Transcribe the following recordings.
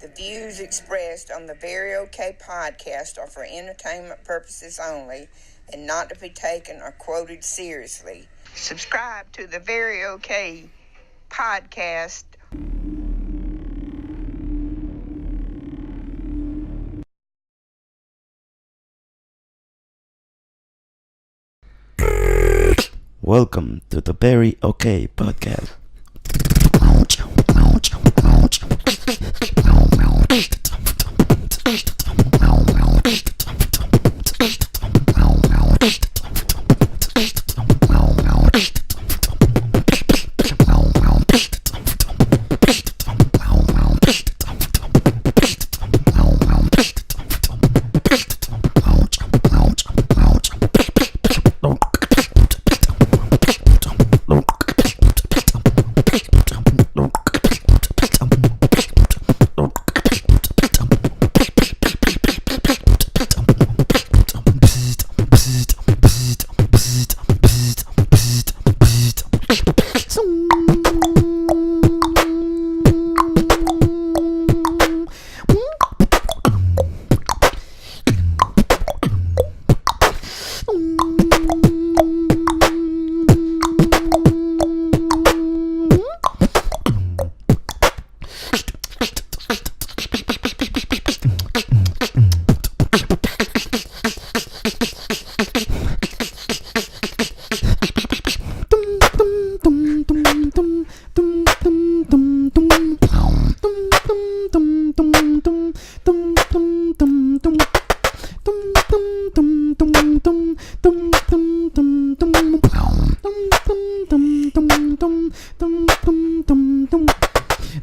The views expressed on the Very OK podcast are for entertainment purposes only and not to be taken or quoted seriously. Subscribe to the Very OK podcast. Welcome to the Very OK podcast.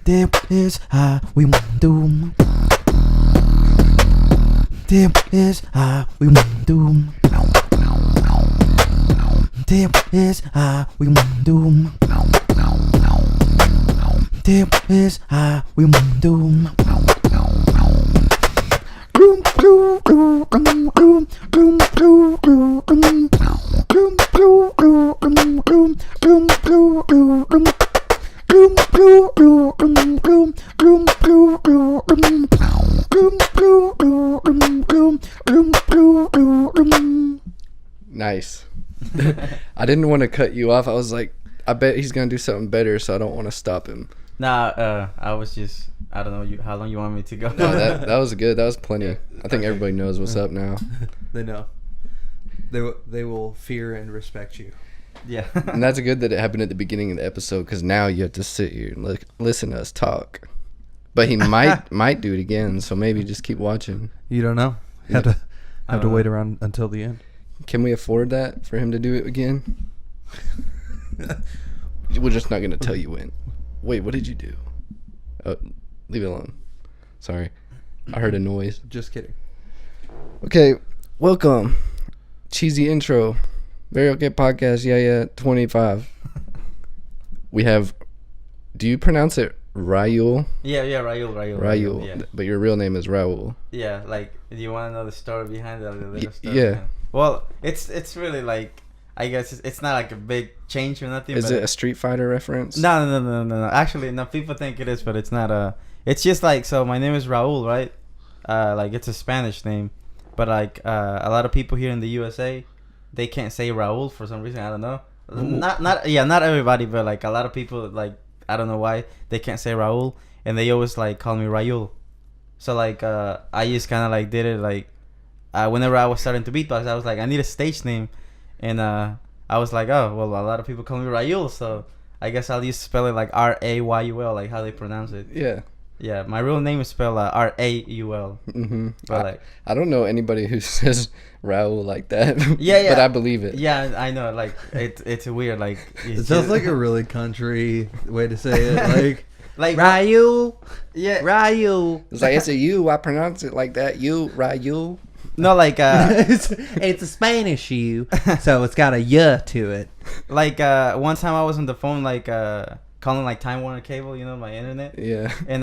There is how we want to. There is how we want to. There is how we want to. There is how we want to. Nice. I didn't want to cut you off. I was like, I bet he's gonna do something better, so I don't want to stop him. Nah, I was just, I don't know how long you want me to go. No, that was good. That was plenty. I think everybody knows what's up now. They know. They will fear and respect you. Yeah. And that's good that it happened at the beginning of the episode, because now you have to sit here and listen to us talk. But he might do it again, so maybe just keep watching. You don't know. Yeah. Have to wait around until the end. Can we afford that for him to do it again? We're just not gonna tell you when. Wait, what did you do? Oh, leave it alone. Sorry, I heard a noise. Just kidding. Okay, welcome. Cheesy intro. Very Okay podcast. Yeah. 25. We have. Do you pronounce it Rayul? Yeah, Rayul. Rayul. Yeah. But your real name is Raul. Yeah, like, do you want to know the story behind that? Little story yeah. behind? Well, it's really like, I guess it's not like a big change or nothing. Is it a Street Fighter reference? No. Actually, no. People think it is, but it's not. It's just like, so my name is Raul, right? Like, it's a Spanish name, but like a lot of people here in the USA, they can't say Raul for some reason. I don't know. Not everybody, but like a lot of people, like, I don't know why they can't say Raul, and they always like call me Rayul. So like I just kind of like did it like whenever I was starting to beatbox, I was like, I need a stage name, and I was like, oh well, a lot of people call me Rayul, so I guess I'll just spell it like Rayul, like how they pronounce it. Yeah, my real name is spelled Raul. Mm-hmm. But like, I don't know anybody who says Raul like that. Yeah. But I believe it. Yeah, I know. Like, it's weird. Like, It sounds like a really country way to say it. like Rayul. Yeah. Rayul. It's like, it's a U. I pronounce it like that. You, Rayul. No, like it's a Spanish U, so it's got a Y to it. Like one time I was on the phone, like calling like Time Warner Cable, you know, my internet. Yeah. And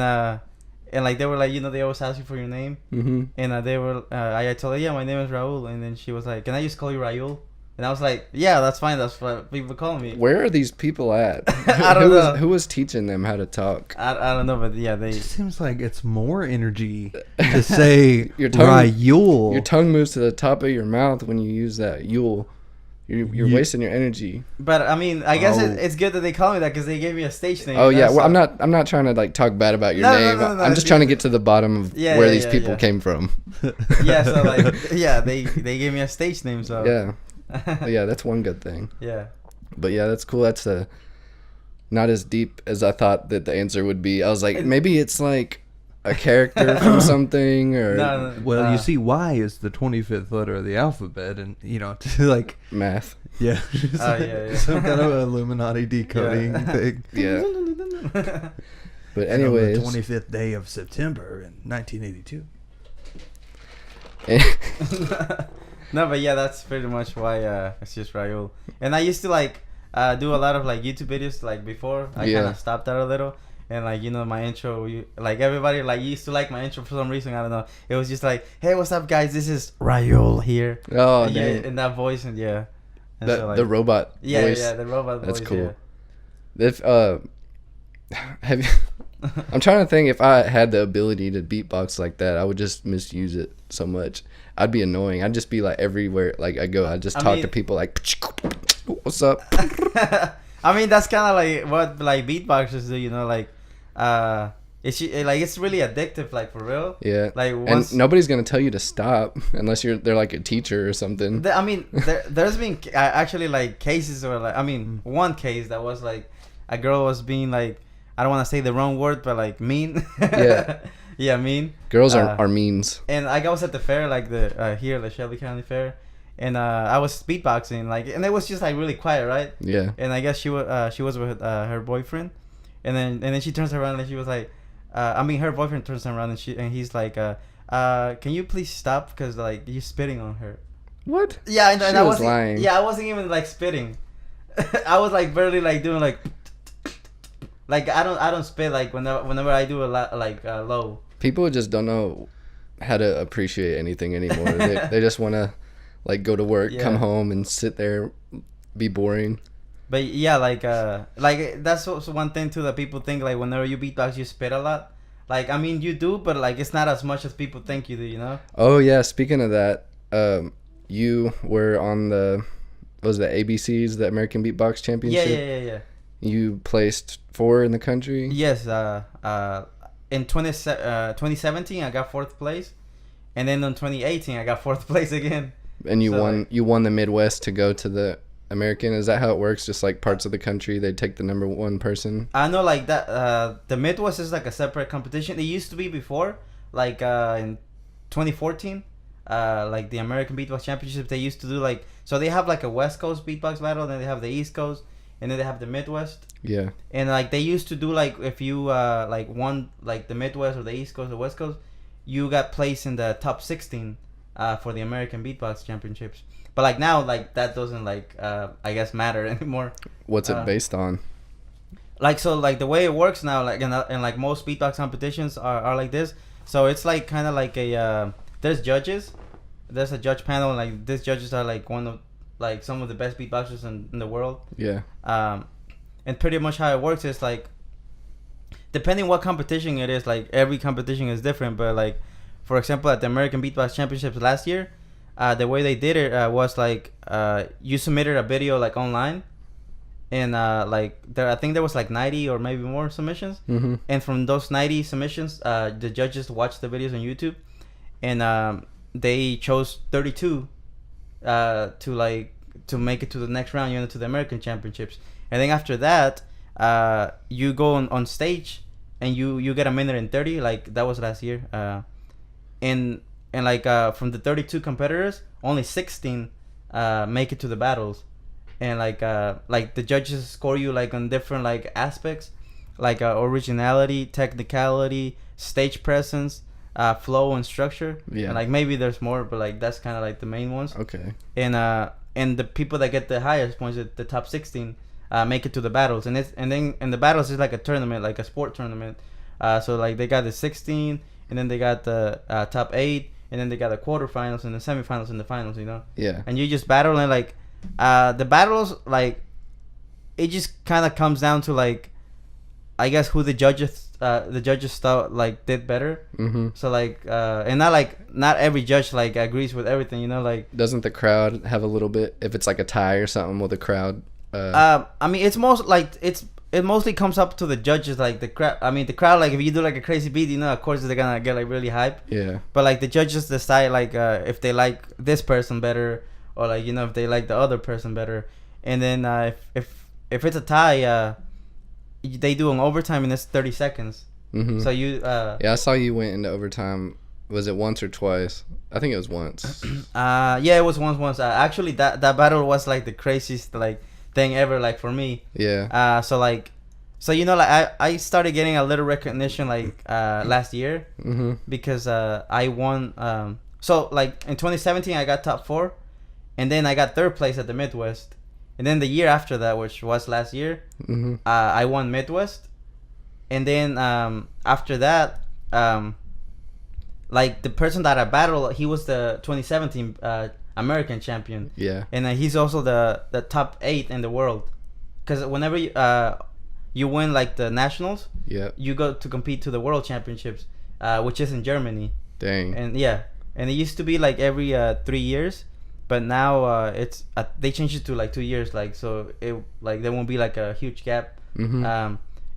like they were like, you know, they always ask you for your name. Mm-hmm. And they were, I told her, yeah, my name is Raul, and then she was like, can I just call you Rayul? And I was like, yeah, that's fine. That's what people call me. Where are these people at? I don't know. Who was teaching them how to talk? I don't know, but yeah, It they. just seems like it's more energy to say Your tongue- Rayul. Your tongue moves to the top of your mouth when you use that yule. You're wasting your energy. But I mean, I guess Oh. it's good that they call me that because they gave me a stage name. Oh you know, yeah, well, so- I'm not trying to like talk bad about your No, name. no, I'm just trying to yeah. get to the bottom of Yeah, where yeah, these yeah, people yeah. came from. Yeah, so like, yeah, they gave me a stage name, so Yeah, that's one good thing. yeah. But yeah, that's cool. That's not as deep as I thought that the answer would be. I was like, maybe it's like a character from something or No, Well, you see, Y is the 25th letter of the alphabet, and to like, math. yeah, Oh, yeah. some kind of Illuminati decoding thing. Yeah. But And on the anyways, 25th day of September in 1982. No, but yeah, that's pretty much why it's just Rayul. And I used to like do a lot of like YouTube videos like before. I Yeah. kind of stopped that a little. And like my intro, like everybody like used to like my intro for some reason. I don't know. It was just like, hey, what's up, guys? This is Rayul here. oh, yeah, dang. in that voice and yeah. And The, so, like, the robot yeah, voice. yeah, the robot That's voice. cool. Yeah. If have you, I'm trying to think if I had the ability to beatbox like that, I would just misuse it so much. I'd be annoying. I'd just be like everywhere like I go. I'd just talk to people like, what's up? I mean, that's kind of like what like beatboxers do, like, it's really addictive, like for real. Yeah. Like once, and nobody's gonna tell you to stop unless they're like a teacher or something. I mean, there's been actually like cases where like, I mean, one case that was like a girl was being like, I don't want to say the wrong word, but like mean. Yeah. Yeah, mean. Girls are means. And like I was at the fair, like the here, the Shelby County Fair, and I was beatboxing, like, and it was just like really quiet, right? Yeah. And I guess she was with her boyfriend, and then she turns around and she was like, her boyfriend turns around and he's like, can you please stop because like you're spitting on her. What? Yeah, and She I was wasn't. lying. Yeah, I wasn't even like spitting. I was like barely like doing like. Like I don't spit like whenever I do a lot like low. People just don't know how to appreciate anything anymore. they just want to like go to work, come home, and sit there, be boring. But yeah, like that's also one thing too that people think like whenever you beatbox you spit a lot. Like I mean you do, but like it's not as much as people think you do. You know? Oh yeah, speaking of that, you were on the ABCs, the American Beatbox Championship. Yeah. You placed 4 in the country. Yes. In 2017 I got 4th place, and then in 2018 I got 4th place again. And you So, won. like- You won the Midwest to go to the American. Is that how it works? Just like parts of the country, they take the number 1 person. I know like that. The Midwest is like a separate competition. It used to be before, like in 2014. Like the American Beatbox Championship, they used to do like, so they have like a West Coast beatbox battle, then they have the East Coast, and then they have the Midwest. Yeah. And like they used to do like if you like won like the Midwest or the East Coast or West Coast, you got placed in the top 16 for the American Beatbox Championships. But like now like that doesn't like I guess matter anymore. What's it based on? Like so like the way it works now like and like most beatbox competitions are like this. So it's like kind of like a there's judges. There's a judge panel and like these judges are like one of like some of the best beatboxers in the world. Yeah. And pretty much how it works is like depending what competition it is, like every competition is different, but like for example at the American Beatbox Championships last year, the way they did it was like you submitted a video like online, and like I think there was like 90 or maybe more submissions, and from those 90 submissions the judges watched the videos on YouTube, and they chose 32 to make it to the next round, to the American Championships. And then after that, you go on stage and you get a minute and 30, like that was last year. And like from the 32 competitors, only 16 make it to the battles. And like the judges score you like on different like aspects, like originality, technicality, stage presence, flow and structure. Yeah. And like maybe there's more, but like that's kind of like the main ones. Okay. And the people that get the highest points, the top 16, make it to the battles. And then in the battles is like a tournament, like a sport tournament. So like they got the 16, and then they got the top 8, and then they got the quarterfinals and the semifinals and the finals. Yeah. And you just battle, and like The battles, like, it just kind of comes down to, like, I guess who the judges thought, like, did better. Mm-hmm. So, like, and not every judge, like, agrees with everything, you know, like. Doesn't the crowd have a little bit, if it's like a tie or something, will the crowd I mean, it's most like it mostly comes up to the judges, like the crowd. I mean, the crowd, like, if you do like a crazy beat, you know, of course they're gonna get like really hype. Yeah. But like the judges decide, like, if they like this person better, or, like, you know, if they like the other person better. And then if it's a tie, they do an overtime, and it's 30 seconds. Mm-hmm. So you yeah, I saw you went into overtime. Was it once or twice? I think it was once. Yeah, it was once. Actually, that battle was like the craziest, like, thing ever, like, for me. Yeah. So you know, like, I started getting a little recognition, like, last year. Mm-hmm. Because I won. So, like, in 2017 I got top 4, and then I got 3rd place at the Midwest, and then the year after that, which was last year, Mm-hmm. I won Midwest, and then after that, like, the person that I battled, he was the 2017 American champion. Yeah. And he's also the top 8 in the world, because whenever you win, like, the nationals, Yeah. you go to compete to the world championships, which is in Germany. Dang. And and it used to be like every 3 years, but now it's they changed it to like 2 years, like, so it, like, there won't be like a huge gap. Mm-hmm.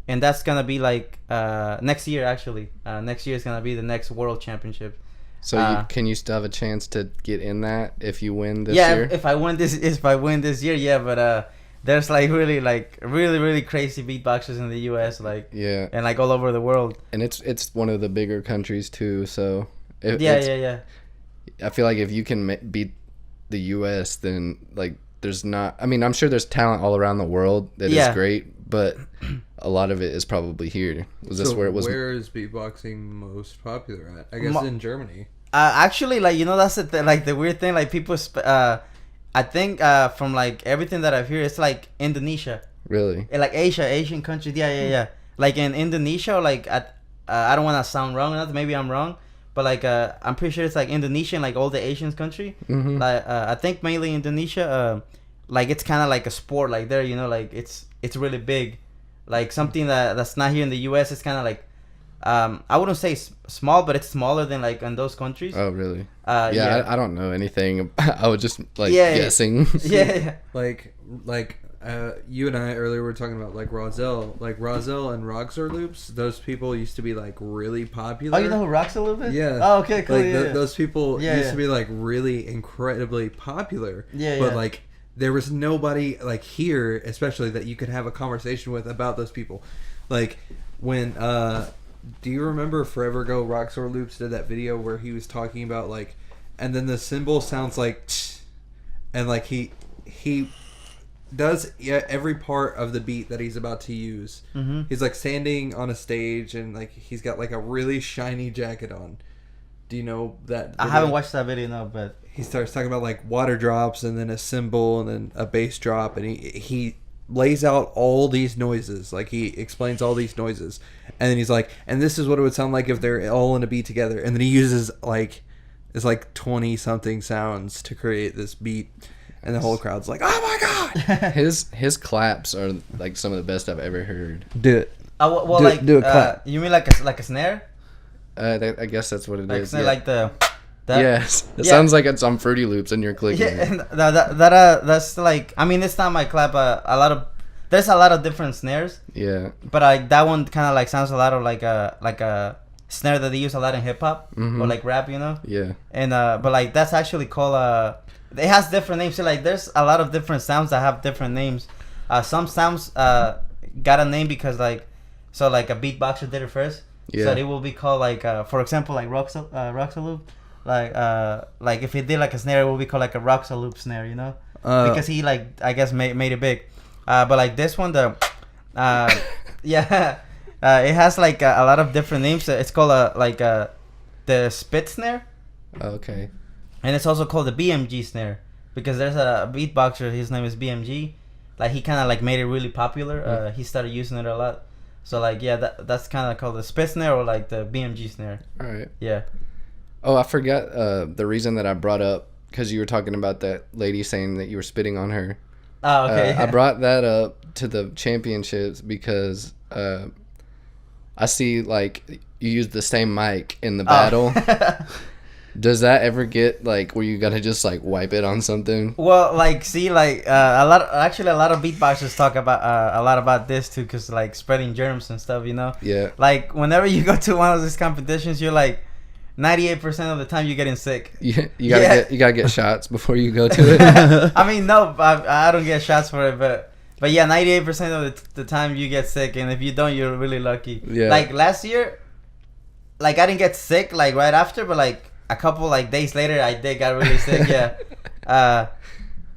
And that's gonna be like next year, actually. Next year is gonna be the next world championship. So can you still have a chance to get in that if you win this yeah, year? if I win this year, yeah. But there's like really crazy beatboxers in the U.S., like, Yeah. and like all over the world. And it's one of the bigger countries too, so Yeah. I feel like if you can beat the U.S., then, like, there's not. I mean, I'm sure there's talent all around the world that is great, but a lot of it is probably here. Was this where it was? Where is beatboxing most popular at? I guess in Germany. Actually, like, you know, that's like the weird thing. Like, people, I think from like everything that I've heard, it's like Indonesia, Really? like Asian countries. Yeah. Like in Indonesia, like I don't want to sound wrong enough. Maybe I'm wrong, but like I'm pretty sure it's like Indonesia and like all the Asian country. Mm-hmm. Like I think mainly Indonesia. Like, it's kind of like a sport, like, there, you know, like it's really big, like something that's not here in the U.S. It's kind of like I wouldn't say small, but it's smaller than like in those countries. Oh, really? Yeah. I don't know anything. I was just like Yeah. guessing. Yeah. Like you and I earlier were talking about like Razel and Roxor loops. Those people used to be like really popular. Oh, you know who rocks a little bit? Yeah. Oh, okay, cool. Like those people used Yeah. to be like really incredibly popular. Yeah, But yeah. like there was nobody like here, especially, that you could have a conversation with about those people. Like when do you remember forever ago Roxor Loops did that video where he was talking about like, and then the cymbal sounds like tch, and like he does every part of the beat that he's about to use. Mm-hmm. He's like standing on a stage and like he's got like a really shiny jacket on. Do you know that video? I haven't watched that video, no, but He starts talking about like water drops and then a cymbal and then a bass drop, and he lays out all these noises. Like he explains all these noises, and then he's like, and this is what it would sound like if they're all in a beat together. And then he uses like it's like 20 something sounds to create this beat, and the whole crowd's like, oh my god. His claps are like some of the best I've ever heard. Do it. well, do a clap. You mean like a snare? I guess that's what it Like is. snare, Yeah. like the. Yes, it Yeah. sounds like it's on Fruity Loops and you're clicking. Yeah, it. and that's like, I mean, it's not my clap. There's a lot of different snares, Yeah. but that one kind of like sounds a lot of like a snare that they use a lot in hip hop Mhm. or like rap, you know. Yeah. And but like that's actually called it has different names. So like there's a lot of different sounds that have different names. Some sounds got a name because like a beatboxer did it first. Yeah. So it will be called like for example like Roxa loop. Like if he did like a snare, it will be called like a Roxa loop snare, you know, because he like I guess made it big. But like this one, yeah, it has like a lot of different names. It's called the spit snare. Okay. And it's also called the BMG snare because there's a beatboxer. His name is BMG. Like he kind of like made it really popular. He started using it a lot. So like yeah, that's kind of called the spit snare or like the BMG snare. All right. Yeah. Oh, I forgot the reason that I brought up because you were talking about that lady saying that you were spitting on her. Oh, okay. I brought that up to the championships because I see like you use the same mic in the battle. Does that ever get like where you gotta just like wipe it on something? Well, like, see, like a lot of beatboxers talk about a lot about this too, cause like spreading germs and stuff, you know. Yeah. Like whenever you go to one of these competitions, you're like 98% of the time you're getting sick. You gotta get shots before you go to it. I mean, no, I don't get shots for it, but yeah, 98% of the time you get sick, and if you don't, you're really lucky. Yeah. Like last year, like I didn't get sick like right after, but like a couple like days later, I did got really sick. Yeah.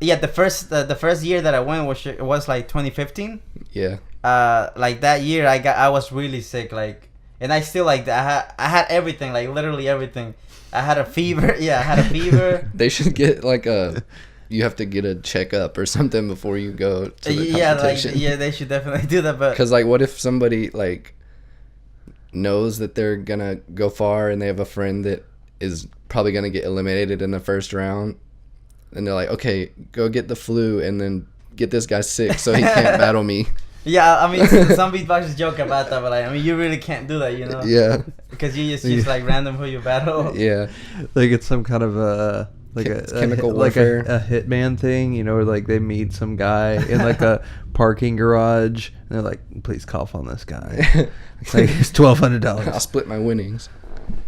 Yeah. The first year that I went was like 2015. Yeah. Like that year I was really sick, like, and I still like I had everything, like literally everything. I had a fever. Yeah, I had a fever. They should get like you have to get a checkup or something before you go to the competition. Yeah, they should definitely do that. But because like, what if somebody like knows that they're gonna go far and they have a friend that is probably gonna get eliminated in the first round, and they're like, okay, go get the flu and then get this guy sick so he can't battle me. Yeah, I mean, some beatboxers joke about that, but like, I mean, you really can't do that, you know? Yeah. Because you just like random who you battle. Yeah. Like it's some kind of a chemical warfare, like a hitman thing, you know, where like they meet some guy in like a parking garage and they're like, please cough on this guy. Like it's $1,200. I'll split my winnings.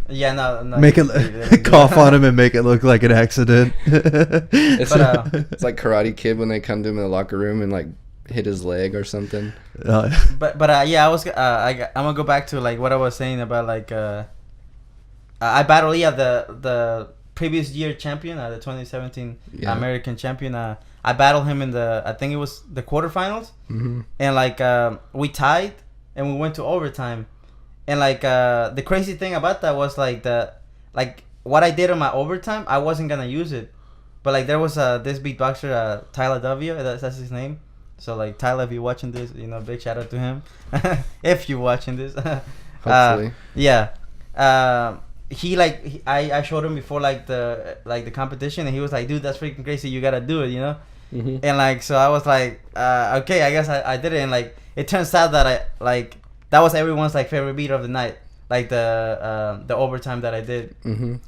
Yeah, no. Make it cough on him and make it look like an accident. It's like Karate Kid when they come to him in the locker room and like hit his leg or something. But yeah, I'm gonna go back to like what I was saying about like I battled the previous year champion, the 2017 American champion. I battled him in I think it was the quarterfinals, and like we tied and we went to overtime, and like the crazy thing about that was like what I did on my overtime, I wasn't gonna use it, but like there was this beatboxer Tyler W, that's his name. So like Tyler, if you're watching this, you know, big shout out to him. If you're watching this, hopefully, yeah. I showed him before like the competition, and he was like, dude, that's freaking crazy, you gotta do it, you know. And like, so I was like, okay, I guess I did it, and like it turns out that that was everyone's like favorite beat of the night, like the overtime that I did. And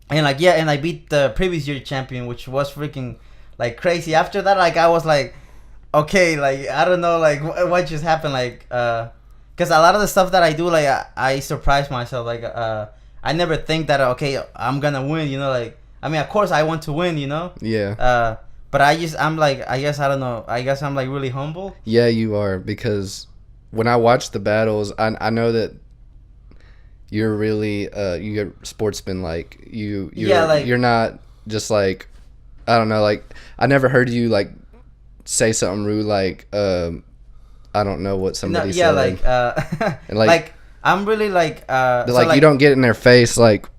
like, yeah, and I beat the previous year champion, which was freaking like crazy. After that, like I was like, okay, like I don't know, like what just happened, like because a lot of the stuff that I do, like I surprise myself, like I never think that okay, I'm gonna win, you know, like I mean, of course I want to win, you know. Yeah. But I'm like, I guess I don't know, I guess I'm like really humble. Yeah, you are, because when I watch the battles, I know that you're really you're sportsman, like you're not just like, I don't know, like I never heard you like say something rude, like I don't know what somebody said. Yeah, like and like I'm really like like, so like you don't get in their face, like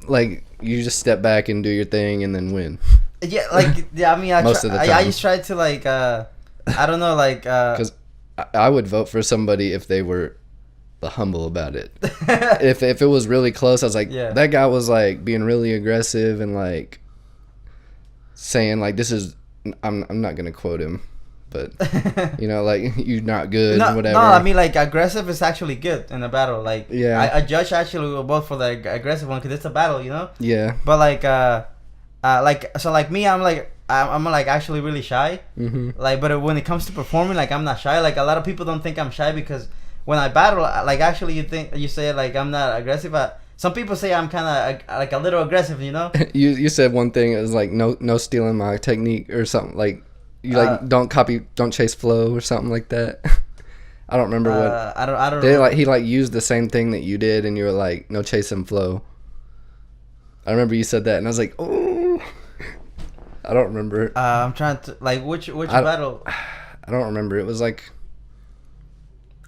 you just step back and do your thing and then win. Yeah, like yeah, I mean I just try to like I don't know, like because I would vote for somebody if they were humble about it. if it was really close, I was like, yeah, that guy was like being really aggressive and like saying like, this is, I'm not gonna quote him, but you know, like, you're not good, whatever. No, I mean like aggressive is actually good in a battle. Like, yeah, I judge actually will vote for the aggressive one because it's a battle, you know. Yeah. But like so like me, I'm like actually really shy. Like, but when it comes to performing, like I'm not shy. Like a lot of people don't think I'm shy because when I battle, like actually you say like I'm not aggressive, but some people say I'm kind of like a little aggressive, you know. you said one thing, it was like no stealing my technique or something, like you like don't chase flow or something like that. I don't remember what. I don't. They like he like used the same thing that you did, and you were like no chasing flow. I remember you said that, and I was like, oh. I don't remember. I'm trying to like which battle. I don't remember. It was like.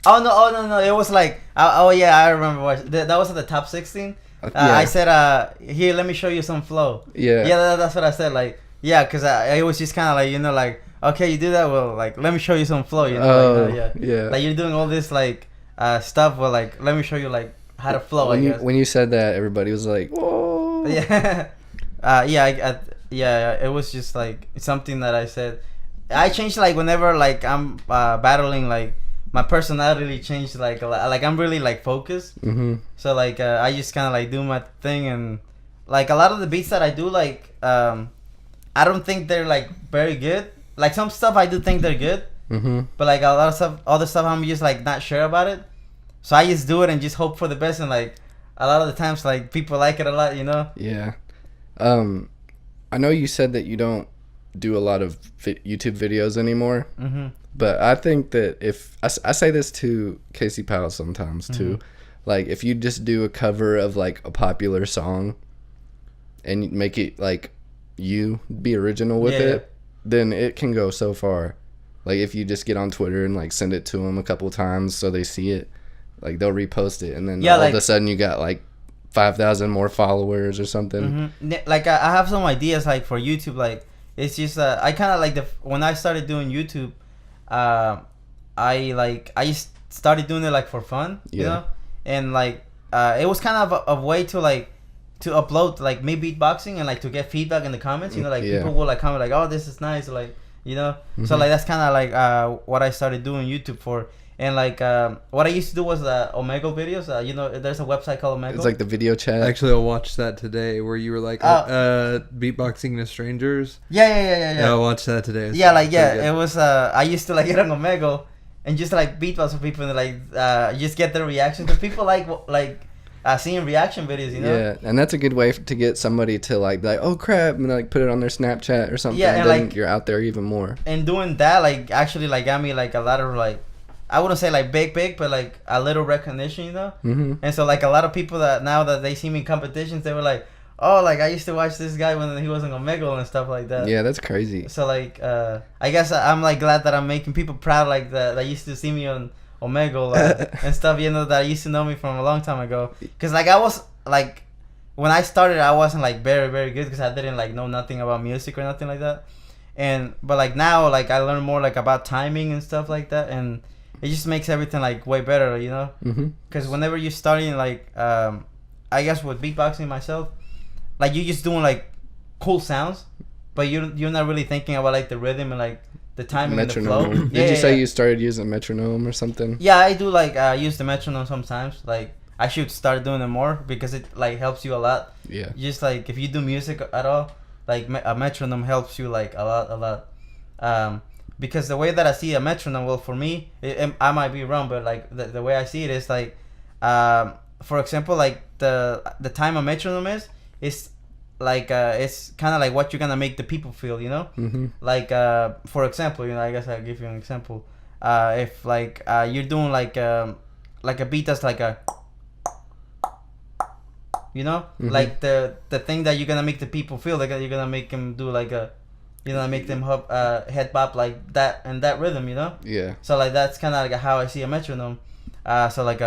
Oh no! It was like yeah, I remember that was at the top 16. Yeah. I said here, let me show you some flow. Yeah, that's what I said. Like, yeah, because I was just kind of like, you know, like, okay, you do that, well, like, let me show you some flow, you know. Yeah. Like you're doing all this like stuff, well, like, let me show you like how to flow. When you said that, everybody was like, whoa. Yeah. It was just like something that I said. I changed like whenever like I'm battling, like my personality changed like a lot. Like I'm really like focused. So like I just kind of like do my thing, and like a lot of the beats that I do, like I don't think they're like very good. Like some stuff I do think they're good, but like a lot of stuff, other stuff I'm just like not sure about it. So I just do it and just hope for the best, and like a lot of the times like people like it a lot, you know. Yeah. I know you said that you don't do a lot of YouTube videos anymore, but I think that if I say this to Casey Powell sometimes too, like if you just do a cover of like a popular song and make it like you be original with it, then it can go so far. Like if you just get on Twitter and like send it to them a couple times so they see it, like they'll repost it, and then all of a sudden you got like 5,000 more followers or something. Like I have some ideas like for YouTube. Like it's just I kind of like when I started doing YouTube, I just started doing it like for fun, you know, and like it was kind of a way to like to upload like me beatboxing and like to get feedback in the comments, you know, like people will like comment like, oh, this is nice, or, like, you know, so like that's kind of like what I started doing YouTube for. And like what I used to do was Omegle videos. You know, there's a website called Omegle. It's like the video chat. Actually, I watched that today where you were like beatboxing to strangers. Yeah. I watched that today. It was. I used to like get on Omegle and just like beatbox for people and like just get their reactions. Because people like seeing reaction videos, you know. Yeah, and that's a good way to get somebody to like be like, oh crap, and like put it on their Snapchat or something. Yeah, and then like you're out there even more. And doing that like actually like got me like a lot of like, I wouldn't say like big, but like a little recognition, you know. And so like a lot of people that now that they see me in competitions, they were like, oh, like I used to watch this guy when he was on Omegle and stuff like that. Yeah, that's crazy. So like I guess I'm like glad that I'm making people proud, like that used to see me on Omegle and stuff, you know, that used to know me from a long time ago. Because like I was like, when I started, I wasn't like very good because I didn't like know nothing about music or nothing like that. But like now, like I learn more like about timing and stuff like that, and it just makes everything like way better, you know. Because whenever you're starting, like I guess with beatboxing myself, like you're just doing like cool sounds, but you're not really thinking about like the rhythm and like the timing metronome. and the flow. Did you say you started using metronome or something? Yeah, I do like use the metronome sometimes. Like I should start doing it more because it like helps you a lot. Yeah. Just like if you do music at all, like a metronome helps you like a lot. Because the way that I see a metronome, well, for me, I might be wrong, but like the way I see it is like, for example, like the time a metronome is like it's kind of like what you're gonna make the people feel, you know. Like for example, you know, I guess I'll give you an example. If like you're doing like a beat that's like a, you know, like the thing that you're gonna make the people feel, like you're gonna make them do like a, you know, make them head bop like that and that rhythm, you know. Yeah. So like that's kind of like how I see a metronome. So like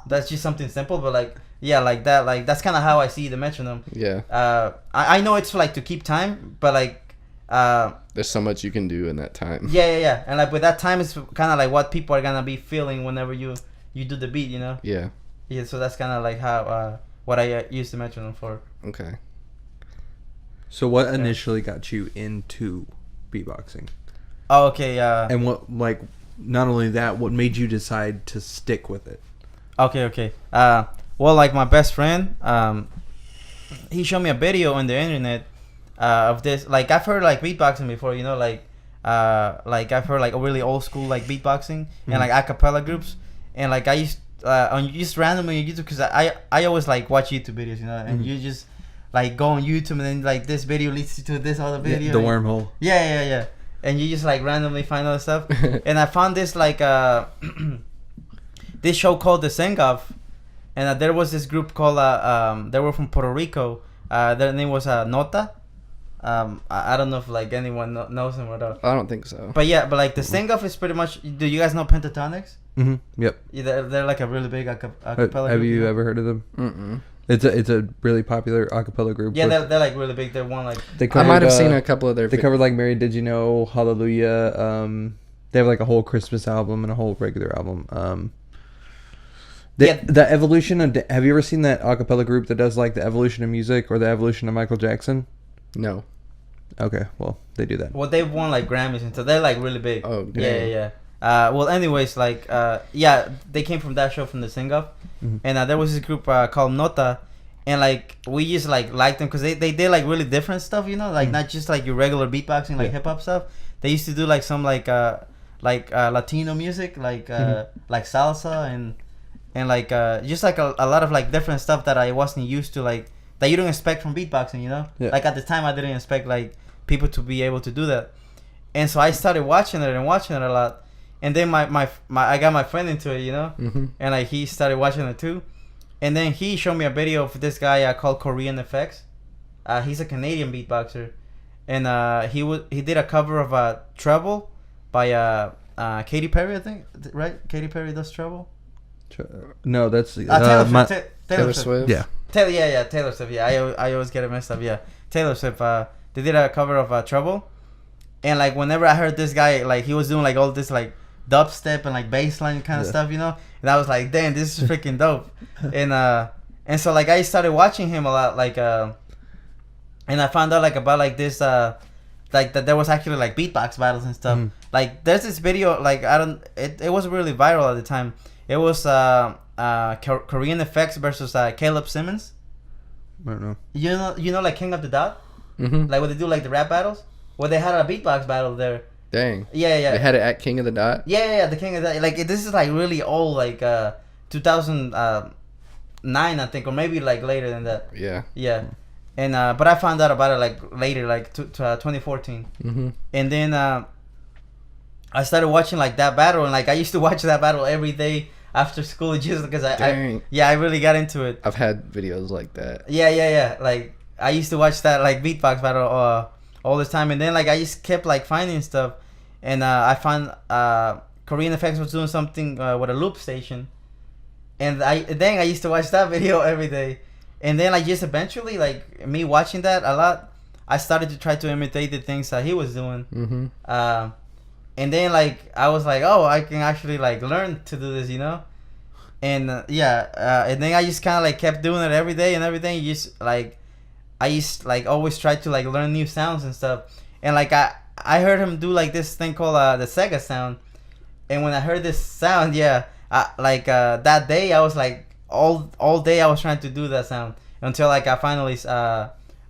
that's just something simple, but like like that, like that's kind of how I see the metronome. Yeah. I know it's like to keep time, but like there's so much you can do in that time. Yeah. And like with that time, it's kind of like what people are gonna be feeling whenever you do the beat, you know. Yeah. Yeah. So that's kind of like how what I use the metronome for. Okay. So what initially got you into beatboxing? Oh, okay. And what, like, not only that, what made you decide to stick with it? Okay. Well, like my best friend, he showed me a video on the internet of this. Like I've heard like beatboxing before, you know, like I've heard like a really old school like beatboxing and like a cappella groups, and like I used on just randomly on YouTube because I always like watch YouTube videos, you know, and you just like go on YouTube and then like this video leads you to this other video. The wormhole. Yeah. And you just like randomly find other stuff, and I found this like this show called The Sing Off, and there was this group called they were from Puerto Rico. Their name was Nota. I don't know if like anyone knows them or not. I don't think so. But yeah, but like The Sing Off is pretty much. Do you guys know Pentatonics? Yep. Yeah, they're like a really big acapella. Have group, you ever heard of them? It's a really popular acapella group. Yeah, they're like really big. They're one like. I might have seen a couple of their. They covered like Mary Did You Know, Hallelujah. They have like a whole Christmas album and a whole regular album. The evolution of... Have you ever seen that acapella group that does like the evolution of music or the evolution of Michael Jackson? No. Okay, well, they do that. Well, they've won like Grammys and so they're like really big. Oh, dang. Yeah. Well, anyways, like, they came from that show from the Sing Off, and there was this group called Nota, and like we just like liked them because they did like really different stuff, you know, like not just like your regular beatboxing, like hip hop stuff. They used to do like some like Latino music, like salsa and like just like a lot of like different stuff that I wasn't used to, like that you don't expect from beatboxing, you know. Yeah. Like at the time, I didn't expect like people to be able to do that, and so I started watching it a lot. And then my I got my friend into it, you know, and like he started watching it too, and then he showed me a video of this guy called Korean Effects. He's a Canadian beatboxer, and he did a cover of Trouble by Katy Perry, I think, right? Katy Perry does Trouble. No, that's Taylor Swift. Yeah. Taylor Swift. Yeah, I always get it messed up. Yeah, Taylor Swift. They did a cover of Trouble, and like whenever I heard this guy, like he was doing like all this like dubstep and like bassline kind of stuff, you know, and I was like, damn, this is freaking dope. And so like I started watching him a lot, like and I found out like about like this like that there was actually like beatbox battles and stuff. Like there's this video, like it was really viral at the time. It was Korean Effects versus Caleb Simmons. I don't know. You know like King of the Dot, like when they do like the rap battles. Well, they had a beatbox battle there. Dang. Yeah. They had it at King of the Dot? Yeah, the King of the Dot. Like, this is, like, really old, like, 2009, I think, or maybe, like, later than that. Yeah. And, but I found out about it, like, later, like, 2014. And then, I started watching, like, that battle, and, like, I used to watch that battle every day after school just because I really got into it. I've had videos like that. Yeah. Like, I used to watch that, like, beatbox battle, all this time, and then like I just kept like finding stuff, and I found Korean Effects was doing something with a loop station, and I used to watch that video every day, and then like just eventually like me watching that a lot, I started to try to imitate the things that he was doing, and then like I was like, oh, I can actually like learn to do this, you know, and and then I just kind of like kept doing it every day and everything, just like. I used like always try to like learn new sounds and stuff, and like I heard him do like this thing called the Sega sound, and when I heard this sound, that day I was like all day I was trying to do that sound until like I finally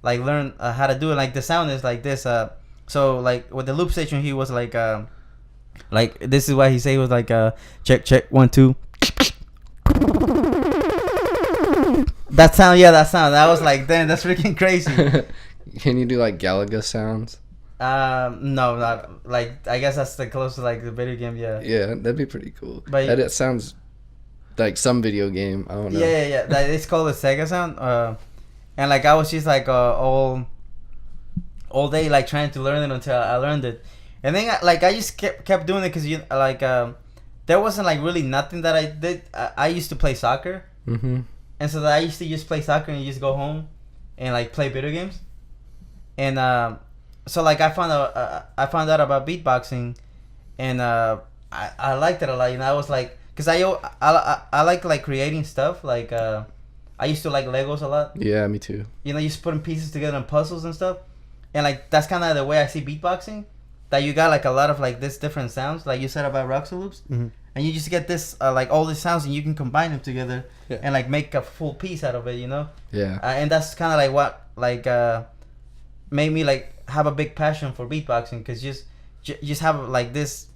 like learned how to do it. Like the sound is like this. So like with the loop station, he was like this is what he said. He was like check 1 2. That sound. I was like, damn, that's freaking crazy. Can you do like Galaga sounds? No, not like. I guess that's the closest to like the video game. Yeah. Yeah, that'd be pretty cool. But it sounds like some video game. I don't know. Yeah. It's called the Sega sound. And like I was just like all day like trying to learn it until I learned it, and then I just kept doing it because there wasn't like really nothing that I did. I used to play soccer. And so I used to just play soccer and just go home and like play video games. And so like I found out about beatboxing, and I liked it a lot. You know, I was like, cause I like creating stuff. Like I used to like Legos a lot. Yeah, me too. You know, just putting pieces together in puzzles and stuff. And like that's kind of the way I see beatboxing. That you got like a lot of like this different sounds, like you said about Roxy loops. And you just get this like all these sounds, and you can combine them together and like make a full piece out of it, you know. Yeah. And that's kind of like what like made me like have a big passion for beatboxing, because just have like this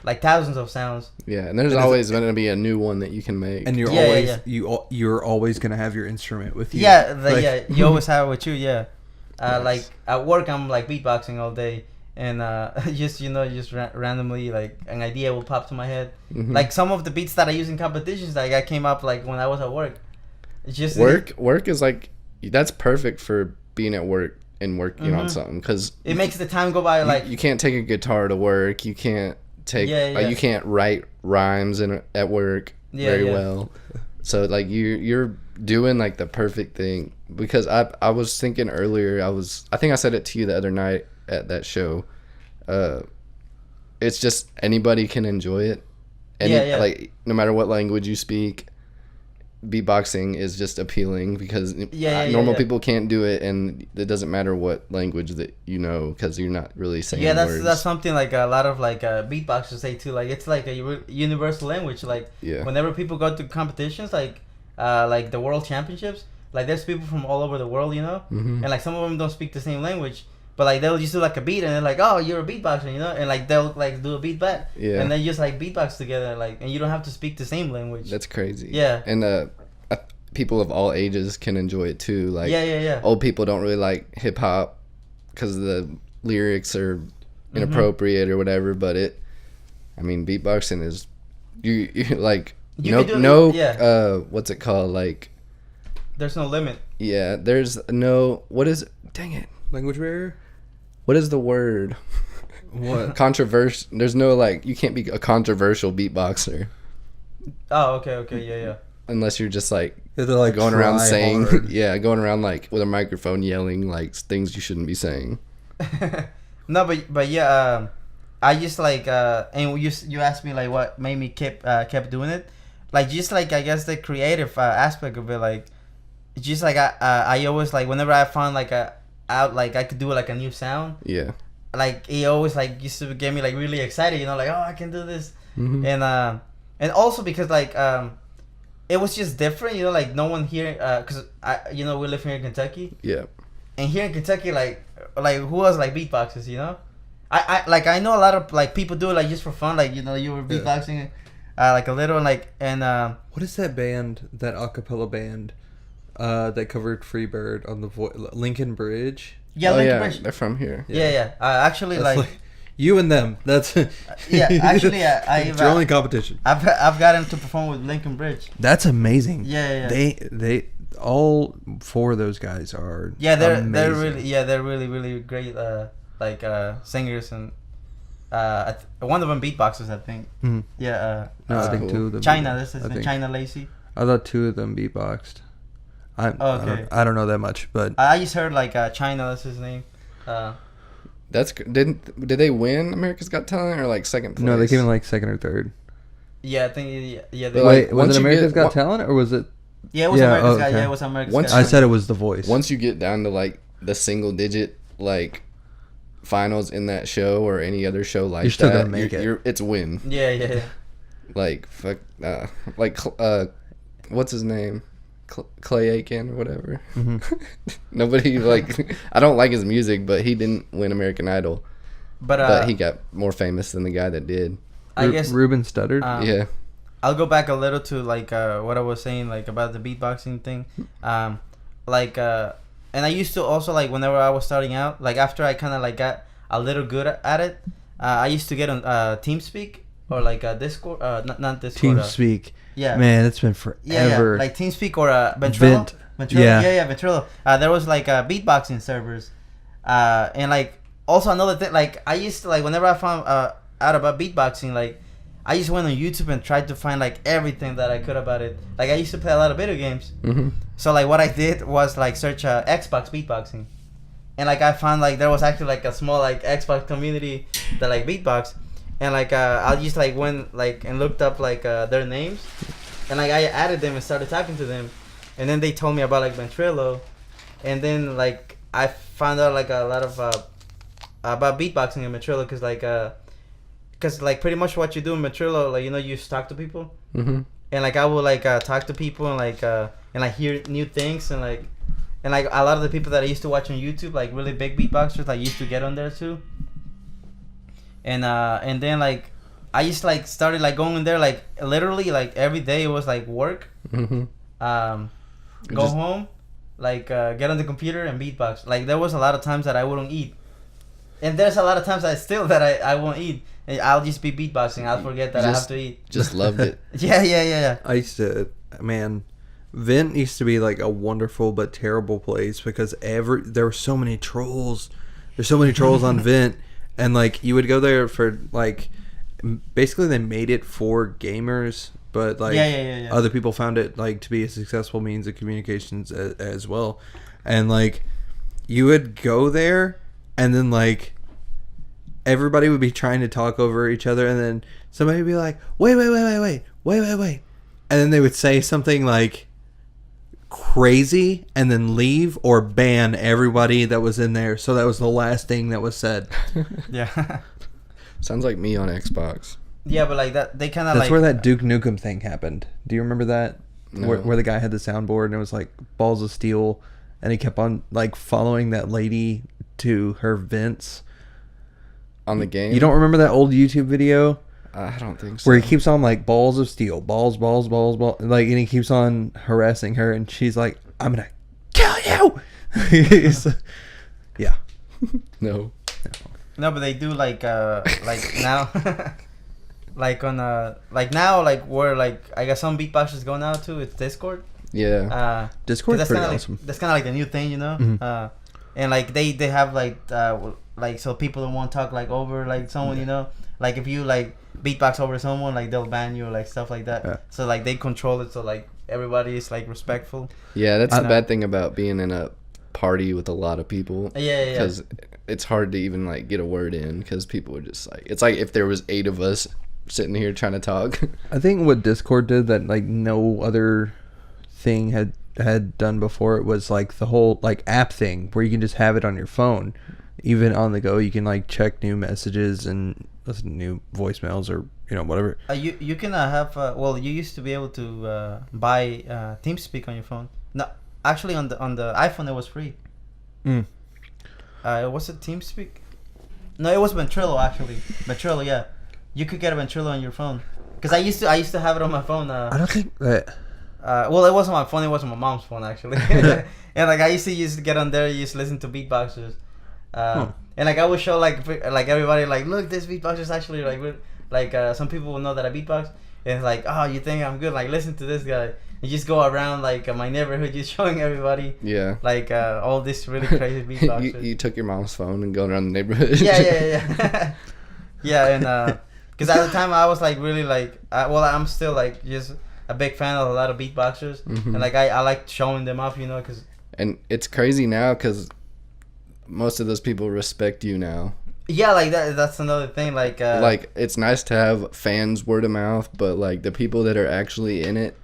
like thousands of sounds. Yeah, and there's always going to be a new one that you can make. And you're always going to have your instrument with you. Yeah, you always have it with you. Yeah. Nice. Like at work, I'm like beatboxing all day. And just randomly like an idea will pop to my head. Like some of the beats that I use in competitions, like I came up like when I was at work. It's just work is like, that's perfect for being at work and working on something, because it makes the time go by. Like you can't take a guitar to work. You can't take you can't write rhymes at work very well. So like you're doing like the perfect thing, because I was thinking earlier, I think I said it to you the other night at that show. It's just anybody can enjoy it, like no matter what language you speak, beatboxing is just appealing because Yeah, normal yeah. people can't do it, and it doesn't matter what language that you know because you're not really saying words. That's something like a lot of like beatboxers say too. Like it's like a universal language. Like whenever people go to competitions, like the world championships, like there's people from all over the world, you know, and like some of them don't speak the same language. But like they'll just do like a beat and they're like, oh, you're a beatboxer, you know, and like they'll like do a beat back, and then just like beatbox together, like, and you don't have to speak the same language. That's crazy. Yeah, and people of all ages can enjoy it too. Like old people don't really like hip hop because the lyrics are inappropriate or whatever. But beatboxing is you like what's it called, like there's no limit. Yeah, there's no dang it, language barrier. What is the word? What? Controversial. There's no like you can't be a controversial beatboxer. Oh, okay, yeah. Unless you're just like going around saying going around like with a microphone yelling like things you shouldn't be saying. No, but yeah, I just like and you asked me like what made me kept doing it, like just like I guess the creative aspect of it, like just like I always like whenever I found like I could do like a new sound. Yeah. Like he always like used to get me like really excited, you know, like, oh, I can do this, and also because like it was just different, you know, like no one here, cause we live here in Kentucky. Yeah. And here in Kentucky, like who else like beatboxers, you know? I know a lot of like people do it like just for fun, like you were beatboxing, like a little and what is that band, that acapella band, that covered Freebird on the Lincoln Bridge? Yeah, Lincoln Bridge. They're from here. Yeah. Actually, like you and them. That's Actually, it's your only competition. I've gotten to perform with Lincoln Bridge. That's amazing. Yeah. They all four of those guys are. Yeah, they're amazing. they're really great singers, and one of them beatboxers, I think. Mm-hmm. Yeah. No, I think two of them. China. This is China Lacey. I thought two of them beatboxed. I don't know that much, but I just heard like China. That's his name. That's did they win America's Got Talent or like second place? No, they came in like second or third. Yeah, I think They Wait, was it America's Got Talent or was it? Yeah, it was America's Got. Yeah, it was America's Got I said it was The Voice. Once you get down to like the single digit like finals in that show or any other show like you're still gonna make it. It's a win. Yeah. Like fuck, what's his name? Clay Aiken or whatever. Nobody like. I don't like his music, but he didn't win American Idol. But he got more famous than the guy that did. I guess Ruben Studdard. Yeah. I'll go back a little to like what I was saying like about the beatboxing thing, and I used to also like whenever I was starting out, like after I kind of like got a little good at it, I used to get on TeamSpeak or like Discord, not Discord. TeamSpeak. Yeah. Man, it's been forever. Yeah. Like TeamSpeak or Ventrilo. Yeah, Ventrilo. There was like beatboxing servers, and like also another thing, like I used to like whenever I found out about beatboxing, like I just went on YouTube and tried to find like everything that I could about it. Like I used to play a lot of video games, so like what I did was like search Xbox beatboxing, and like I found like there was actually like a small like Xbox community that like beatbox. And like I just like went like and looked up like their names, and like I added them and started talking to them, and then they told me about like Ventrilo, and then like I found out like a lot of about beatboxing in Ventrilo, cause like pretty much what you do in Ventrilo, like you just talk to people, and like I would like talk to people and hear new things and like a lot of the people that I used to watch on YouTube, like really big beatboxers, like used to get on there too. And then like I just like started like going in there like literally like every day it was like work, go home, like get on the computer and beatbox. Like there was a lot of times that I wouldn't eat, and there's a lot of times that I won't eat. I'll just be beatboxing. I'll forget that I have to eat. Just loved it. Yeah. I used to, man. Vent used to be like a wonderful but terrible place because there were so many trolls. There's so many trolls on Vent. And, like, you would go there for, like, basically they made it for gamers, but, like, other people found it, like, to be a successful means of communications as well. And, like, you would go there, and then, like, everybody would be trying to talk over each other, and then somebody would be like, wait. And then they would say something, like, crazy and then leave or ban everybody that was in there. So that was the last thing that was said. Yeah. Sounds like me on Xbox. Yeah, but like that, they kind of That's like where that Duke Nukem thing happened. Do you remember that? No. Where the guy had the soundboard and it was like balls of steel, and he kept on like following that lady to her vents On the game? You don't remember that old YouTube video I don't think so. where he keeps on like balls of steel, balls, like, and he keeps on harassing her, and she's like, "I'm gonna kill you." Yeah. No. No, but they do like now, like on like now, like where like I guess some beatboxers go now too. It's Discord. Yeah. Discord's that's pretty kinda awesome. Like, that's kind of like the new thing, you know. Mhm. And like they have like so people don't want to talk like over like someone, you know. Like if you like beatbox over someone, like they'll ban you or like stuff like that. Yeah. So like they control it, so like everybody is like respectful. Yeah, that's the know. bad thing about being in a party with a lot of people. Yeah. Because it's hard to even like get a word in because people are just like, it's like if there was 8 of us sitting here trying to talk. I think what Discord did that like no other thing had done before it was like the whole like app thing where you can just have it on your phone, even on the go. You can like check new messages and listen to new voicemails or whatever. You can have well, you used to be able to buy TeamSpeak on your phone. No, actually on the iPhone it was free. Was it TeamSpeak? No, it was Ventrilo actually. Ventrilo, yeah. You could get a Ventrilo on your phone. Cause I used to have it on my phone. I don't think that. Well, it wasn't my phone. It was my mom's phone actually. And like I used to get on there, used to listen to beatboxers. And like I would show like everybody like, look, this beatboxer is actually like some people will know that I beatbox, and it's like, oh, you think I'm good? Like listen to this guy. You just go around like my neighborhood, just showing everybody. Yeah. Like all this really crazy beatboxers. you took your mom's phone and going around the neighborhood. Yeah. Yeah, and because at the time I was like really like, I'm still like just a big fan of a lot of beatboxers, and like I like showing them off, cause. And it's crazy now because most of those people respect you now. Yeah, like that's another thing. Like it's nice to have fans word of mouth, but like the people that are actually in it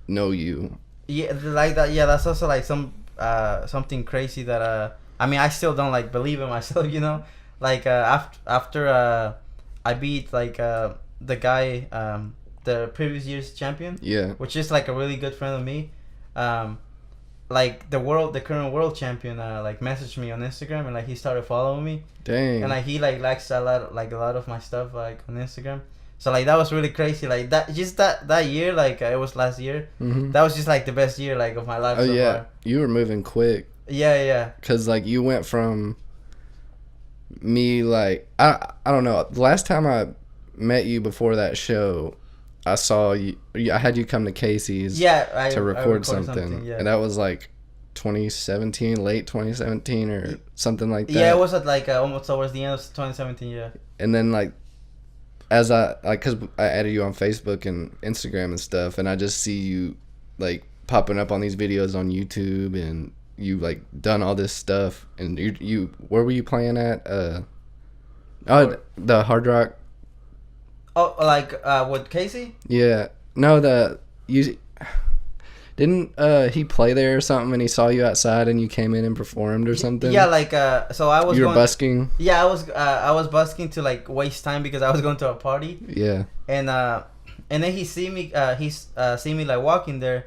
know you. Yeah, like that. Yeah, that's also like something crazy that I mean I still don't like believe in myself. Like after I beat like the guy the previous year's champion. Yeah. Which is like a really good friend of me. Like the current world champion like messaged me on Instagram, and like he started following me. Dang. And like he like likes a lot of my stuff like on Instagram. So like that was really crazy. Like that year, like it was last year. Mm-hmm. That was just like the best year like of my life. Oh so yeah, far. you were moving quick. Yeah. Cause like you went from me like I don't know. The last time I met you before that show, I saw you. I had you come to Casey's. To record something. Yeah. And that was like 2017, late 2017 or something like that. Yeah, it was at like almost towards the end of 2017. Yeah. And then like as I like, cause I added you on Facebook and Instagram and stuff, and I just see you like popping up on these videos on YouTube, and you like done all this stuff, and you where were you playing at? The Hard Rock. Oh, like with Casey? Yeah. No, didn't he play there or something, and he saw you outside and you came in and performed or something? Yeah, like so I was. You were busking. Yeah, I was busking to like waste time because I was going to a party. Yeah. And then he see me see me like walking there,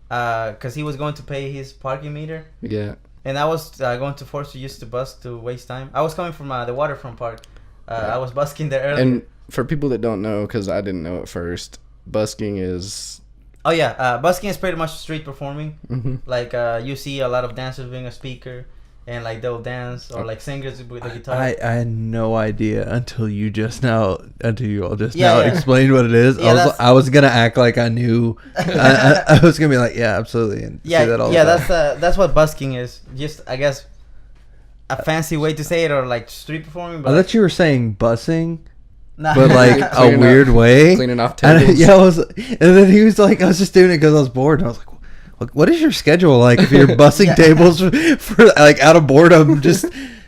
cause he was going to pay his parking meter. Yeah. And I was going to force to use the bus to waste time. I was coming from the waterfront park. I was busking there earlier. And for people that don't know, because I didn't know at first, busking is... Oh yeah, busking is pretty much street performing. Mm-hmm. Like you see a lot of dancers being a speaker, and like they'll dance, or like singers with the guitar. I had no idea until you all just Yeah, now yeah. explained what it is. Yeah, I was gonna act like I knew. I was gonna be like, yeah, absolutely. And Yeah, say that all the time. that's what busking is. Just I guess a fancy way to say it, or like street performing. But I thought you were saying bussing, nah. but like a Cleaning weird way. Cleaning off And, tables. yeah, and then he was like, I was just doing it because I was bored. And I was like, what is your schedule like if you're bussing tables for like out of boredom? Just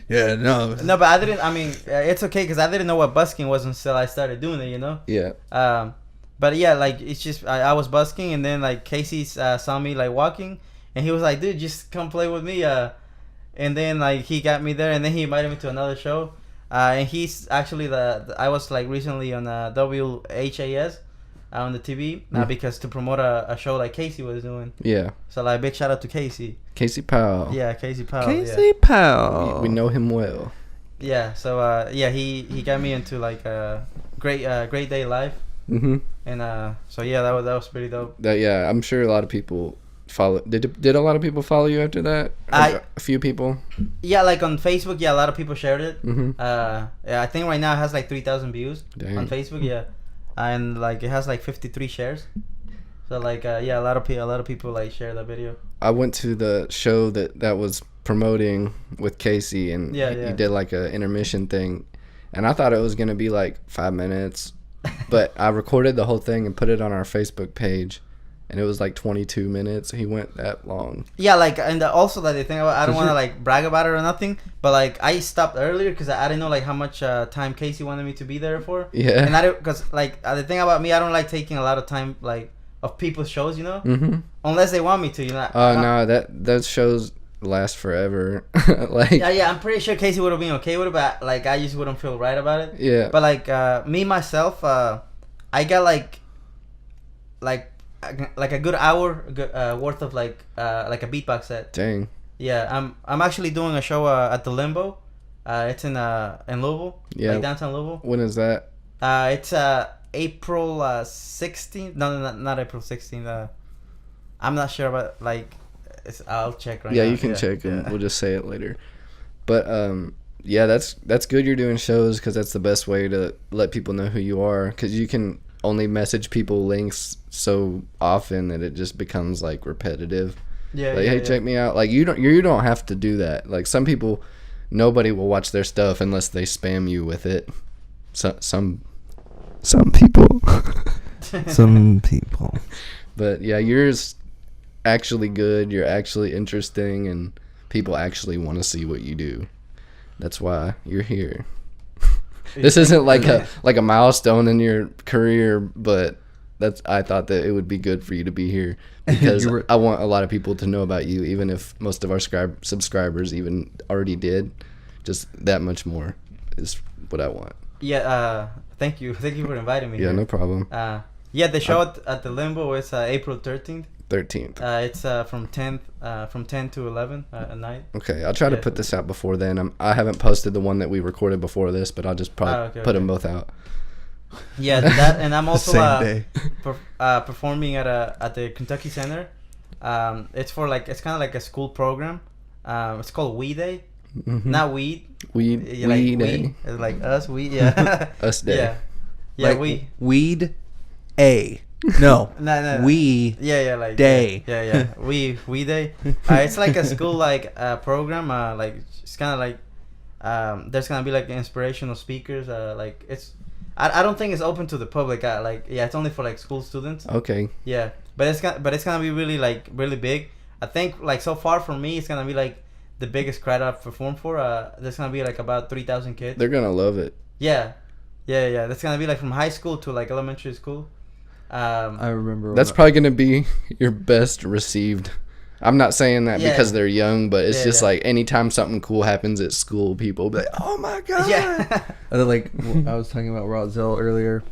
no. No, but I didn't. I mean, it's okay because I didn't know what busking was until I started doing it. Yeah. But yeah, like it's just I was busking, and then like Casey saw me like walking, and he was like, dude, just come play with me. And then like he got me there, and then he invited me to another show. And he's actually I was like recently on WHAS on the TV because to promote a show like Casey was doing. Yeah. So like big shout out to Casey. Casey Powell. Yeah, Casey Powell. Casey Powell. We know him well. Yeah. So he got me into like great day live. Mm-hmm. And so yeah, that was pretty dope. Yeah, I'm sure a lot of people follow. Did a lot of people follow you after that? A few people. Yeah, like on Facebook, yeah, a lot of people shared it. Mm-hmm. Yeah, I think right now it has like 3,000 views. Dang. On Facebook. Yeah, and like it has like 53 shares. So like yeah, a lot of people like share that video. I went to the show that was promoting with Casey, and he did like a intermission thing, and I thought it was gonna be like 5 minutes, but I recorded the whole thing and put it on our Facebook page. And it was like 22 minutes. He went that long. Yeah, like, and also that the thing about, I don't want to like brag about it or nothing, but like I stopped earlier because I didn't know like how much time Casey wanted me to be there for. Yeah. And I don't, because like the thing about me, I don't like taking a lot of time like of people's shows, you know, unless they want me to, you know. Oh no, those shows last forever. Like. Yeah, I'm pretty sure Casey would have been okay with it, but like I just wouldn't feel right about it. Yeah. But like me myself, I got like a good hour worth of like a beatbox set. Dang. Yeah, I'm actually doing a show at the Limbo. It's in Louisville. Yeah. Like downtown Louisville. When is that? It's April 16th. No, not April 16th. I'm not sure about like. I'll check right now. Yeah, you can check and we'll just say it later. But yeah, that's good. You're doing shows because that's the best way to let people know who you are. Because you can only message people links so often that it just becomes like repetitive. Yeah. Like, hey, check me out. Like you don't have to do that. Like some people, nobody will watch their stuff unless they spam you with it. Some people. Some people. But yeah, yours actually good. You're actually interesting, and people actually want to see what you do. That's why you're here. This isn't like a milestone in your career, but I thought that it would be good for you to be here because I want a lot of people to know about you, even if most of our subscribers even already did. Just that much more is what I want. Yeah. Thank you for inviting me. Yeah, here. no problem. Yeah, the show at the Limbo is April 13th. 13th. It's from 10 to 11 at night. Okay, I'll try to put this out before then. I haven't posted the one that we recorded before this, but I'll just probably put them both out. Yeah, that, and I'm also Same day. performing at the Kentucky Center. It's for like, it's kind of like a school program. It's called We Day, not weed. Weed Day. It's like us, we, yeah. Us Day. Yeah, like we. Weed A. No. No. We Yeah, like Day. Yeah. We Day. It's like a school like program. Like it's kind of like there's gonna be like inspirational speakers. Like it's I don't think it's open to the public. It's only for like school students. Okay. Yeah, but it's gonna be really big. I think like so far for me, it's gonna be like the biggest crowd I've performed for. There's gonna be like about 3,000 kids. They're gonna love it. Yeah. That's gonna be like from high school to like elementary school. I remember. That's probably gonna be your best received. I'm not saying that because they're young, but it's just like anytime something cool happens at school, people will be like, "Oh my god!" Yeah. Like I was talking about Rozelle earlier.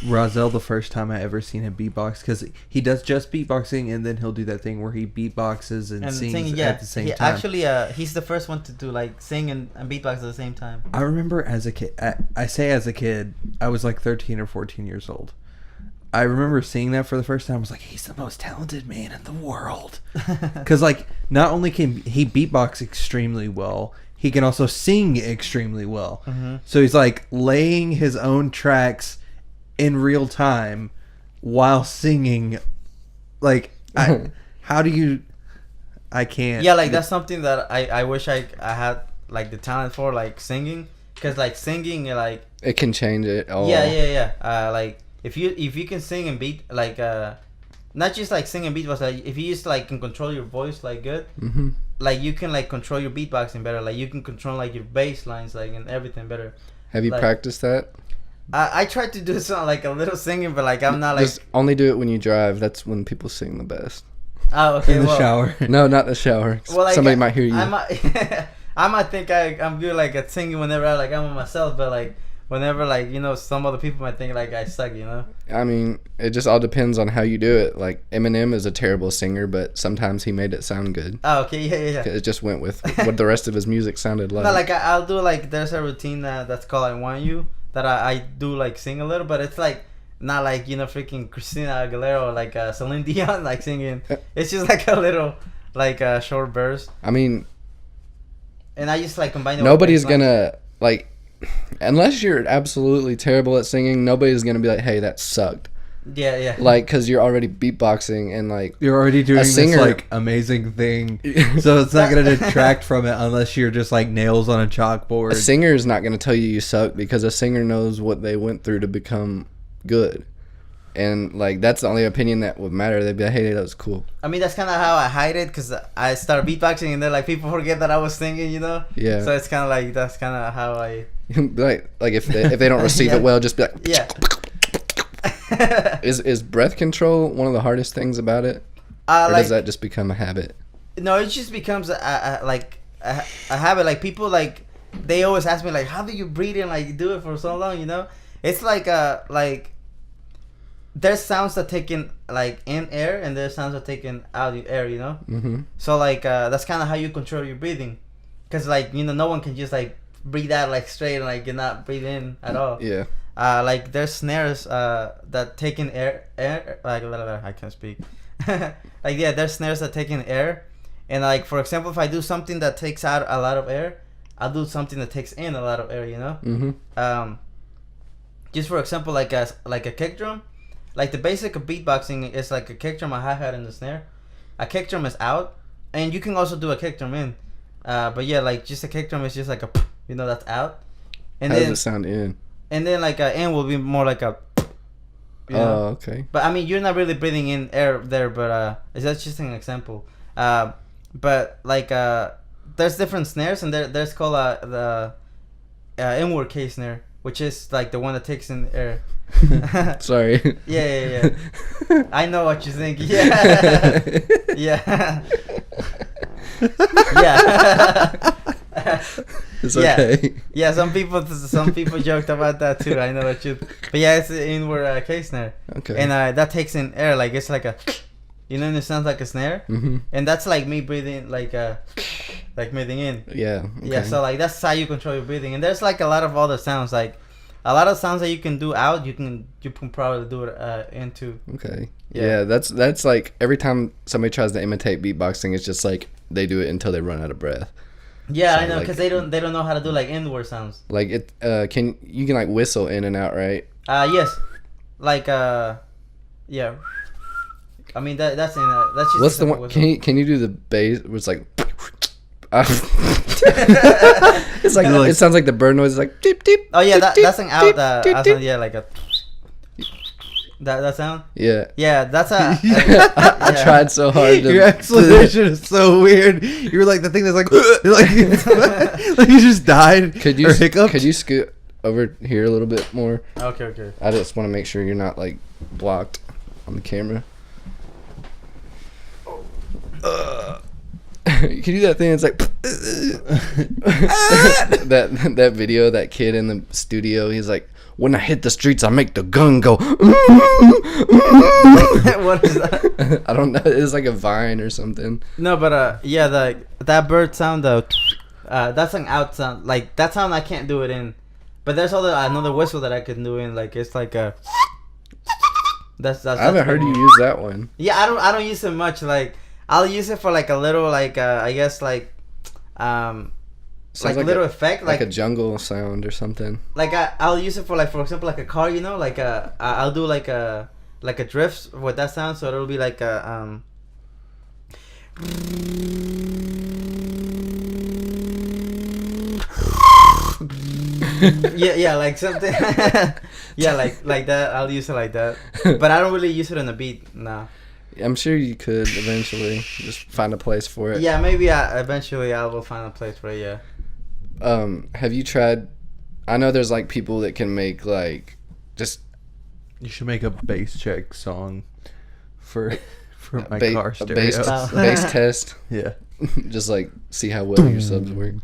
Rozelle, the first time I ever seen him beatbox, because he does just beatboxing, and then he'll do that thing where he beatboxes and sings at the same time. Actually, he's the first one to do like sing and beatbox at the same time. I remember as a kid, I say as a kid, I was like 13 or 14 years old. I remember seeing that for the first time. I was like, he's the most talented man in the world. Because like, not only can he beatbox extremely well, he can also sing extremely well. Mm-hmm. So he's like laying his own tracks in real time while singing. Like, how do you? I can't. Yeah, like that's something that I wish I had like the talent for, like singing, because like singing like it can change it all. Yeah. Like if you can sing and beat like not just like sing and beatbox, like if you just like can control your voice like good, like you can like control your beatboxing better. Like you can control like your bass lines like and everything better. Have you practiced that? I tried to do something like a little singing, but like I'm not like. Just only do it when you drive. That's when people sing the best. Oh, okay. in the shower. No, not the shower. Well, like, Somebody might hear you. I might think I'm good like at singing whenever I'm on myself, but like whenever like some other people might think like I suck. I mean, it just all depends on how you do it. Like Eminem is a terrible singer, but sometimes he made it sound good. Oh, okay, yeah. It just went with what the rest of his music sounded like. No, like I'll do like there's a routine that's called "I Want You" that I do like sing a little, but it's like not like freaking Christina Aguilera or like Celine Dion like singing. It's just like a little like short burst. I mean, and I just like combine it. Nobody's gonna like, unless you're absolutely terrible at singing. Nobody's gonna be like, "Hey, that sucked." Yeah. Like, cause you're already beatboxing and like you're already doing singer, this like amazing thing, so it's not gonna detract from it unless you're just like nails on a chalkboard. A singer is not gonna tell you suck because a singer knows what they went through to become good, and like that's the only opinion that would matter. They'd be like, "Hey, that was cool." I mean, that's kind of how I hide it because I start beatboxing and then like people forget that I was singing, Yeah. So it's kind of like that's kind of how I. like if they don't receive Yeah. it well, just be like, Yeah. Is breath control one of the hardest things about it, or like, does that just become a habit? No, it just becomes a habit. Like people like they always ask me like, how do you breathe and like do it for so long? It's like there's sounds that take in like in air and there's sounds that take in out the air. Mm-hmm. So like that's kind of how you control your breathing, because like no one can just like breathe out like straight and like you're not breathe in at all. Yeah. Like there's snares that take in air like I can't speak. Like there's snares that take in air, and like for example, if I do something that takes out a lot of air, I'll do something that takes in a lot of air. Mm-hmm. Just for example, like a kick drum, like the basic of beatboxing is like a kick drum, a hi-hat, and a snare. A kick drum is out, and you can also do a kick drum in. But yeah, like just a kick drum is just like a that's out. And How then does it sound in? And then like a in will be more like a. Oh, okay. But I mean, you're not really breathing in air there, but that's just an example. But like there's different snares, and there's called the inward K snare, which is like the one that takes in air. Sorry. Yeah. I know what you think. Yeah. Yeah. Yeah. It's okay. Yeah. Some people joked about that too. I know what you. But yeah, it's the inward K snare. Okay. And that takes in air, like it's like a, and it sounds like a snare. Mm-hmm. And that's like me breathing, like breathing in. Yeah. Okay. Yeah. So like that's how you control your breathing. And there's like a lot of other sounds, like a lot of sounds that you can do out. You can probably do it into. Okay. Yeah. That's like every time somebody tries to imitate beatboxing, it's just like they do it until they run out of breath. Yeah, So, I know, like, because they don't know how to do like inward sounds. Like it can like whistle in and out, right? Yes, like yeah. I mean that's just. What's the one? Whistle. Can you do the bass? Where it's like. It's like it sounds like the bird noise is like deep deep. Oh yeah, deep, that's an out. deep, Sound, yeah, like a. That sound. Yeah. Yeah, that's a. I tried so hard. Your explanation is so weird. You were like the thing that's like like you just died. Could you or hiccuped? Could you scoot over here a little bit more? Okay. I just want to make sure you're not like blocked on the camera. Can you do that thing? It's like that video, that kid in the studio. He's like, "When I hit the streets, I make the gun go." What is that? I don't know. It's like a vine or something. No, but yeah, that bird sound that's an out sound. Like that sound I can't do it in, but there's another whistle that I can do in. Like it's like a. That's I haven't heard you use that one. Yeah, I don't use it much. Like I'll use it for like a little like I guess like like a little effect like a jungle sound or something. Like I'll use it for like for example like a car, like I'll do like a drift with that sound, so it'll be like a yeah like something. Yeah, like that. I'll use it like that, but I don't really use it on the beat. No. I'm sure you could eventually just find a place for it. Yeah, maybe eventually I will find a place for it. Yeah. Have you tried? I know there's like people that can make like just. You should make a bass check song for for my Ba- car a stereo. bass test. Yeah. Just like see how well your subs work.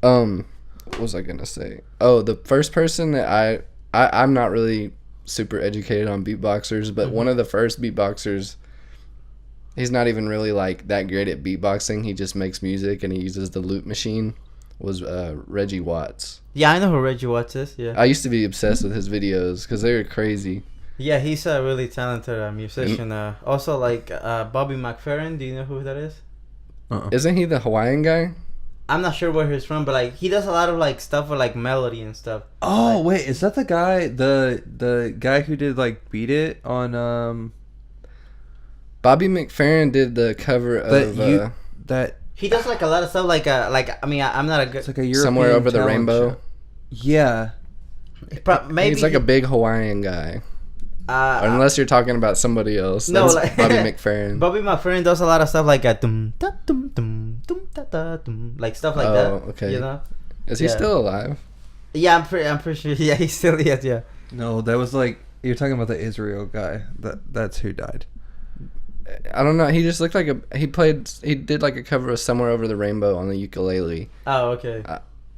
What was I gonna say? Oh, the first person that I'm not really super educated on beatboxers, but one of the first beatboxers, he's not even really like that great at beatboxing. He just makes music and he uses the loop machine. Was Reggie Watts. Yeah, I know who Reggie Watts is. Yeah. I used to be obsessed with his videos because they were crazy. Yeah, he's a really talented musician. Also, like Bobby McFerrin. Do you know who that is? Isn't he the Hawaiian guy? I'm not sure where he's from, but like he does a lot of like stuff with like melody and stuff. Oh Like- wait, is that the guy? The guy who did like Beat It on Bobby McFerrin did the cover of that He does like a lot of stuff. Like I mean, I'm not a good. it's like a European Somewhere Over the talent Rainbow. show. Yeah. Maybe He's like a big Hawaiian guy. Unless you're talking about somebody else. No, That's like- Bobby McFerrin. Bobby McFerrin does a lot of stuff like a dum da dum dum dum da da dum, like stuff like that. Okay. You know? Is he Yeah. still alive? Yeah, I'm pretty sure. Yeah, he still is. Yeah. No, that was like you're talking about the Israel guy. That's who died. I don't know. He just looked like he did like a cover of Somewhere Over the Rainbow on the ukulele. Oh, okay.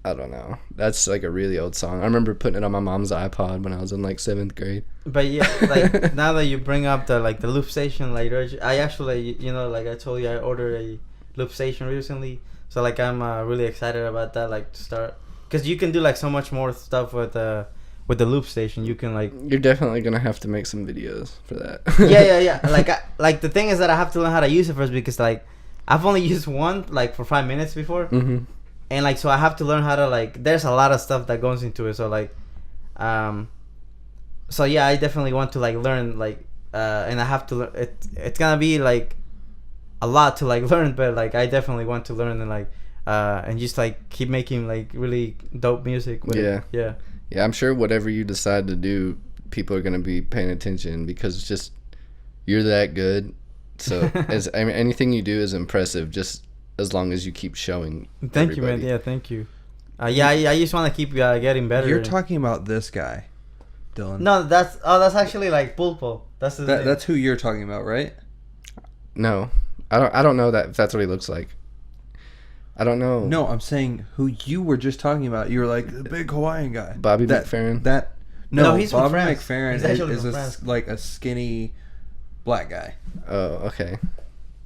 I don't know. That's like a really old song. I remember putting it on my mom's iPod when I was in like 7th grade. But yeah, like now that you bring up the loop station, like I actually, like I told you, I ordered a loop station recently, so like I'm really excited about that, like to start, because you can do like so much more stuff with the loop station. You can like You're definitely gonna have to make some videos for that. yeah. Like the thing is that I have to learn how to use it first, because like I've only used one like for 5 minutes before, and like so I have to learn how to like. There's a lot of stuff that goes into it, so like, so yeah, I definitely want to like learn like, and I have to learn. It's gonna be like a lot to like learn, but like I definitely want to learn and like, and just like keep making like really dope music with it. Yeah. Yeah, I'm sure whatever you decide to do, people are gonna be paying attention because it's just you're that good. So anything you do is impressive, just as long as you keep showing. Thank you, man. Yeah, thank you. I just want to keep getting better. You're talking about this guy, Dylan. No, that's actually like Pulpo. That's his name. That's who you're talking about, right? No, I don't know if that's what he looks like. I don't know. No, I'm saying who you were just talking about. You were like the big Hawaiian guy, Bobby McFerrin. No, he's from Bobby France. McFerrin He's actually is from a, France. like a skinny black guy Oh, okay.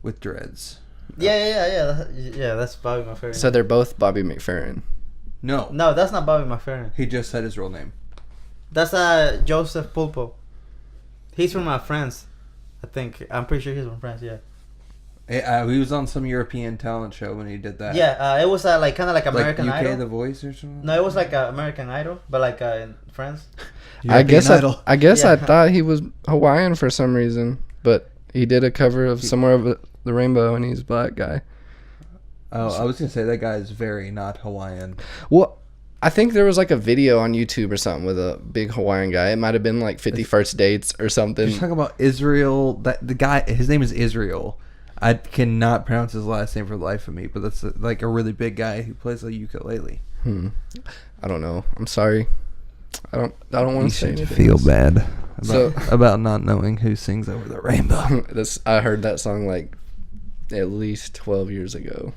with dreads. Yeah. That's Bobby McFerrin. So they're both Bobby McFerrin. No, No, that's not Bobby McFerrin. he just said his real name. That's Joseph Pulpo. He's from France, I think. I'm pretty sure he's from France. Yeah. He was on some European talent show when he did that. Yeah. It was like kind of like American like UK Idol. The Voice or something. No, it was like American Idol, but like in France. I guess Idol. I Yeah. thought he was Hawaiian for some reason, but he did a cover of Somewhere Over the Rainbow, and he's a black guy. Oh, I was gonna say that guy is very not Hawaiian. Well, I think there was like a video on YouTube or something with a big Hawaiian guy. It might have been like 50 First Dates or something. You're talking about Israel. That the guy, his name is Israel. I cannot pronounce his last name for the life of me, but that's like a really big guy who plays a ukulele. I don't know. I'm sorry. I don't want to say anything. feel bad So- about not knowing who sings Over the Rainbow. I heard that song like at least 12 years ago.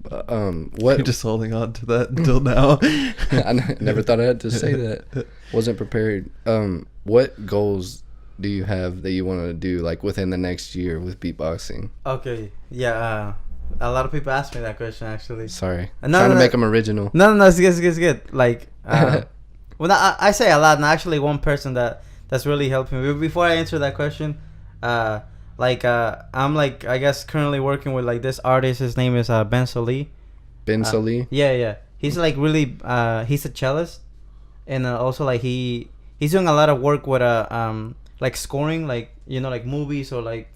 But, what? You're just holding on to that until now. I never thought I had to say that. Wasn't prepared. What goals do you have that you want to do like within the next year with beatboxing? Okay. Yeah. A lot of people ask me that question actually. Sorry, No, trying no, to no. make them original. No, it's good. Like, well, I say a lot, and actually one person that's really helping me. Before I answer that question, I'm like, I guess currently working with like this artist. His name is Ben Soli. Ben Soli. Yeah. He's like really, he's a cellist, and also like he's doing a lot of work with like scoring, like like movies or like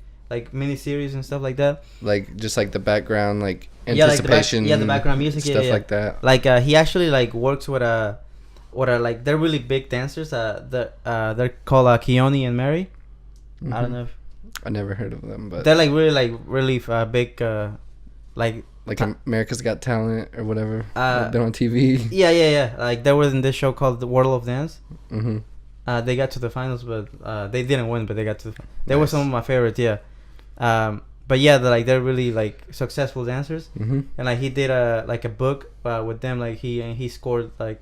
miniseries and stuff like that. Like just like the background, like Yeah, like anticipation. the background music, stuff yeah. like that. Like he actually like works with what are like they're really big dancers. They're called Keone and Mary. I don't know. I never heard of them, but They're like really big. like America's Got Talent or whatever. Uh, They're on TV. Yeah. Like they were in this show called The World of Dance. They got to the finals, but they didn't win. But they got to. They were Nice. some of my favorites. Yeah. But yeah, they're really like successful dancers. Mm-hmm. And like he did a book with them. Like he scored like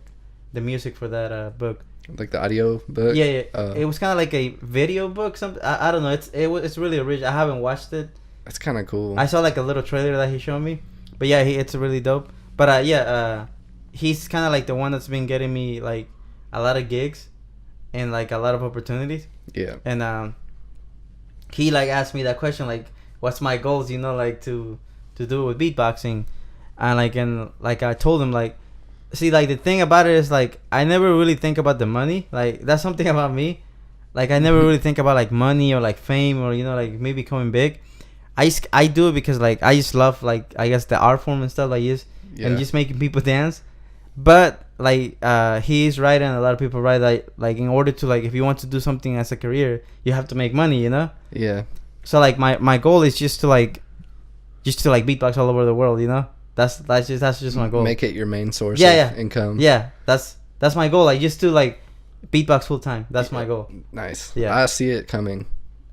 the music for that book. Like the audio book. Yeah. It was kind of like a video book. Something I don't know. It's really original. I haven't watched it. That's kind of cool. I saw like a little trailer that he showed me. But yeah, it's really dope. But he's kind of like the one that's been getting me like a lot of gigs and like a lot of opportunities. Yeah. And he like asked me that question like, what's my goals? Like to do with beatboxing, and I told him like, see, like the thing about it is like I never really think about the money. Like that's something about me. Like I never really think about like money or like fame or like me becoming big. I do it because like I just love like I guess the art form and stuff like this and just making people dance. But like he's right and a lot of people right that like in order to like if you want to do something as a career you have to make money. Yeah. So like my goal is just to beatbox all over the world. That's just my goal. Make it your main source of income. Yeah, that's my goal. Like just to like beatbox full time. That's my goal. Nice. Yeah. I see it coming.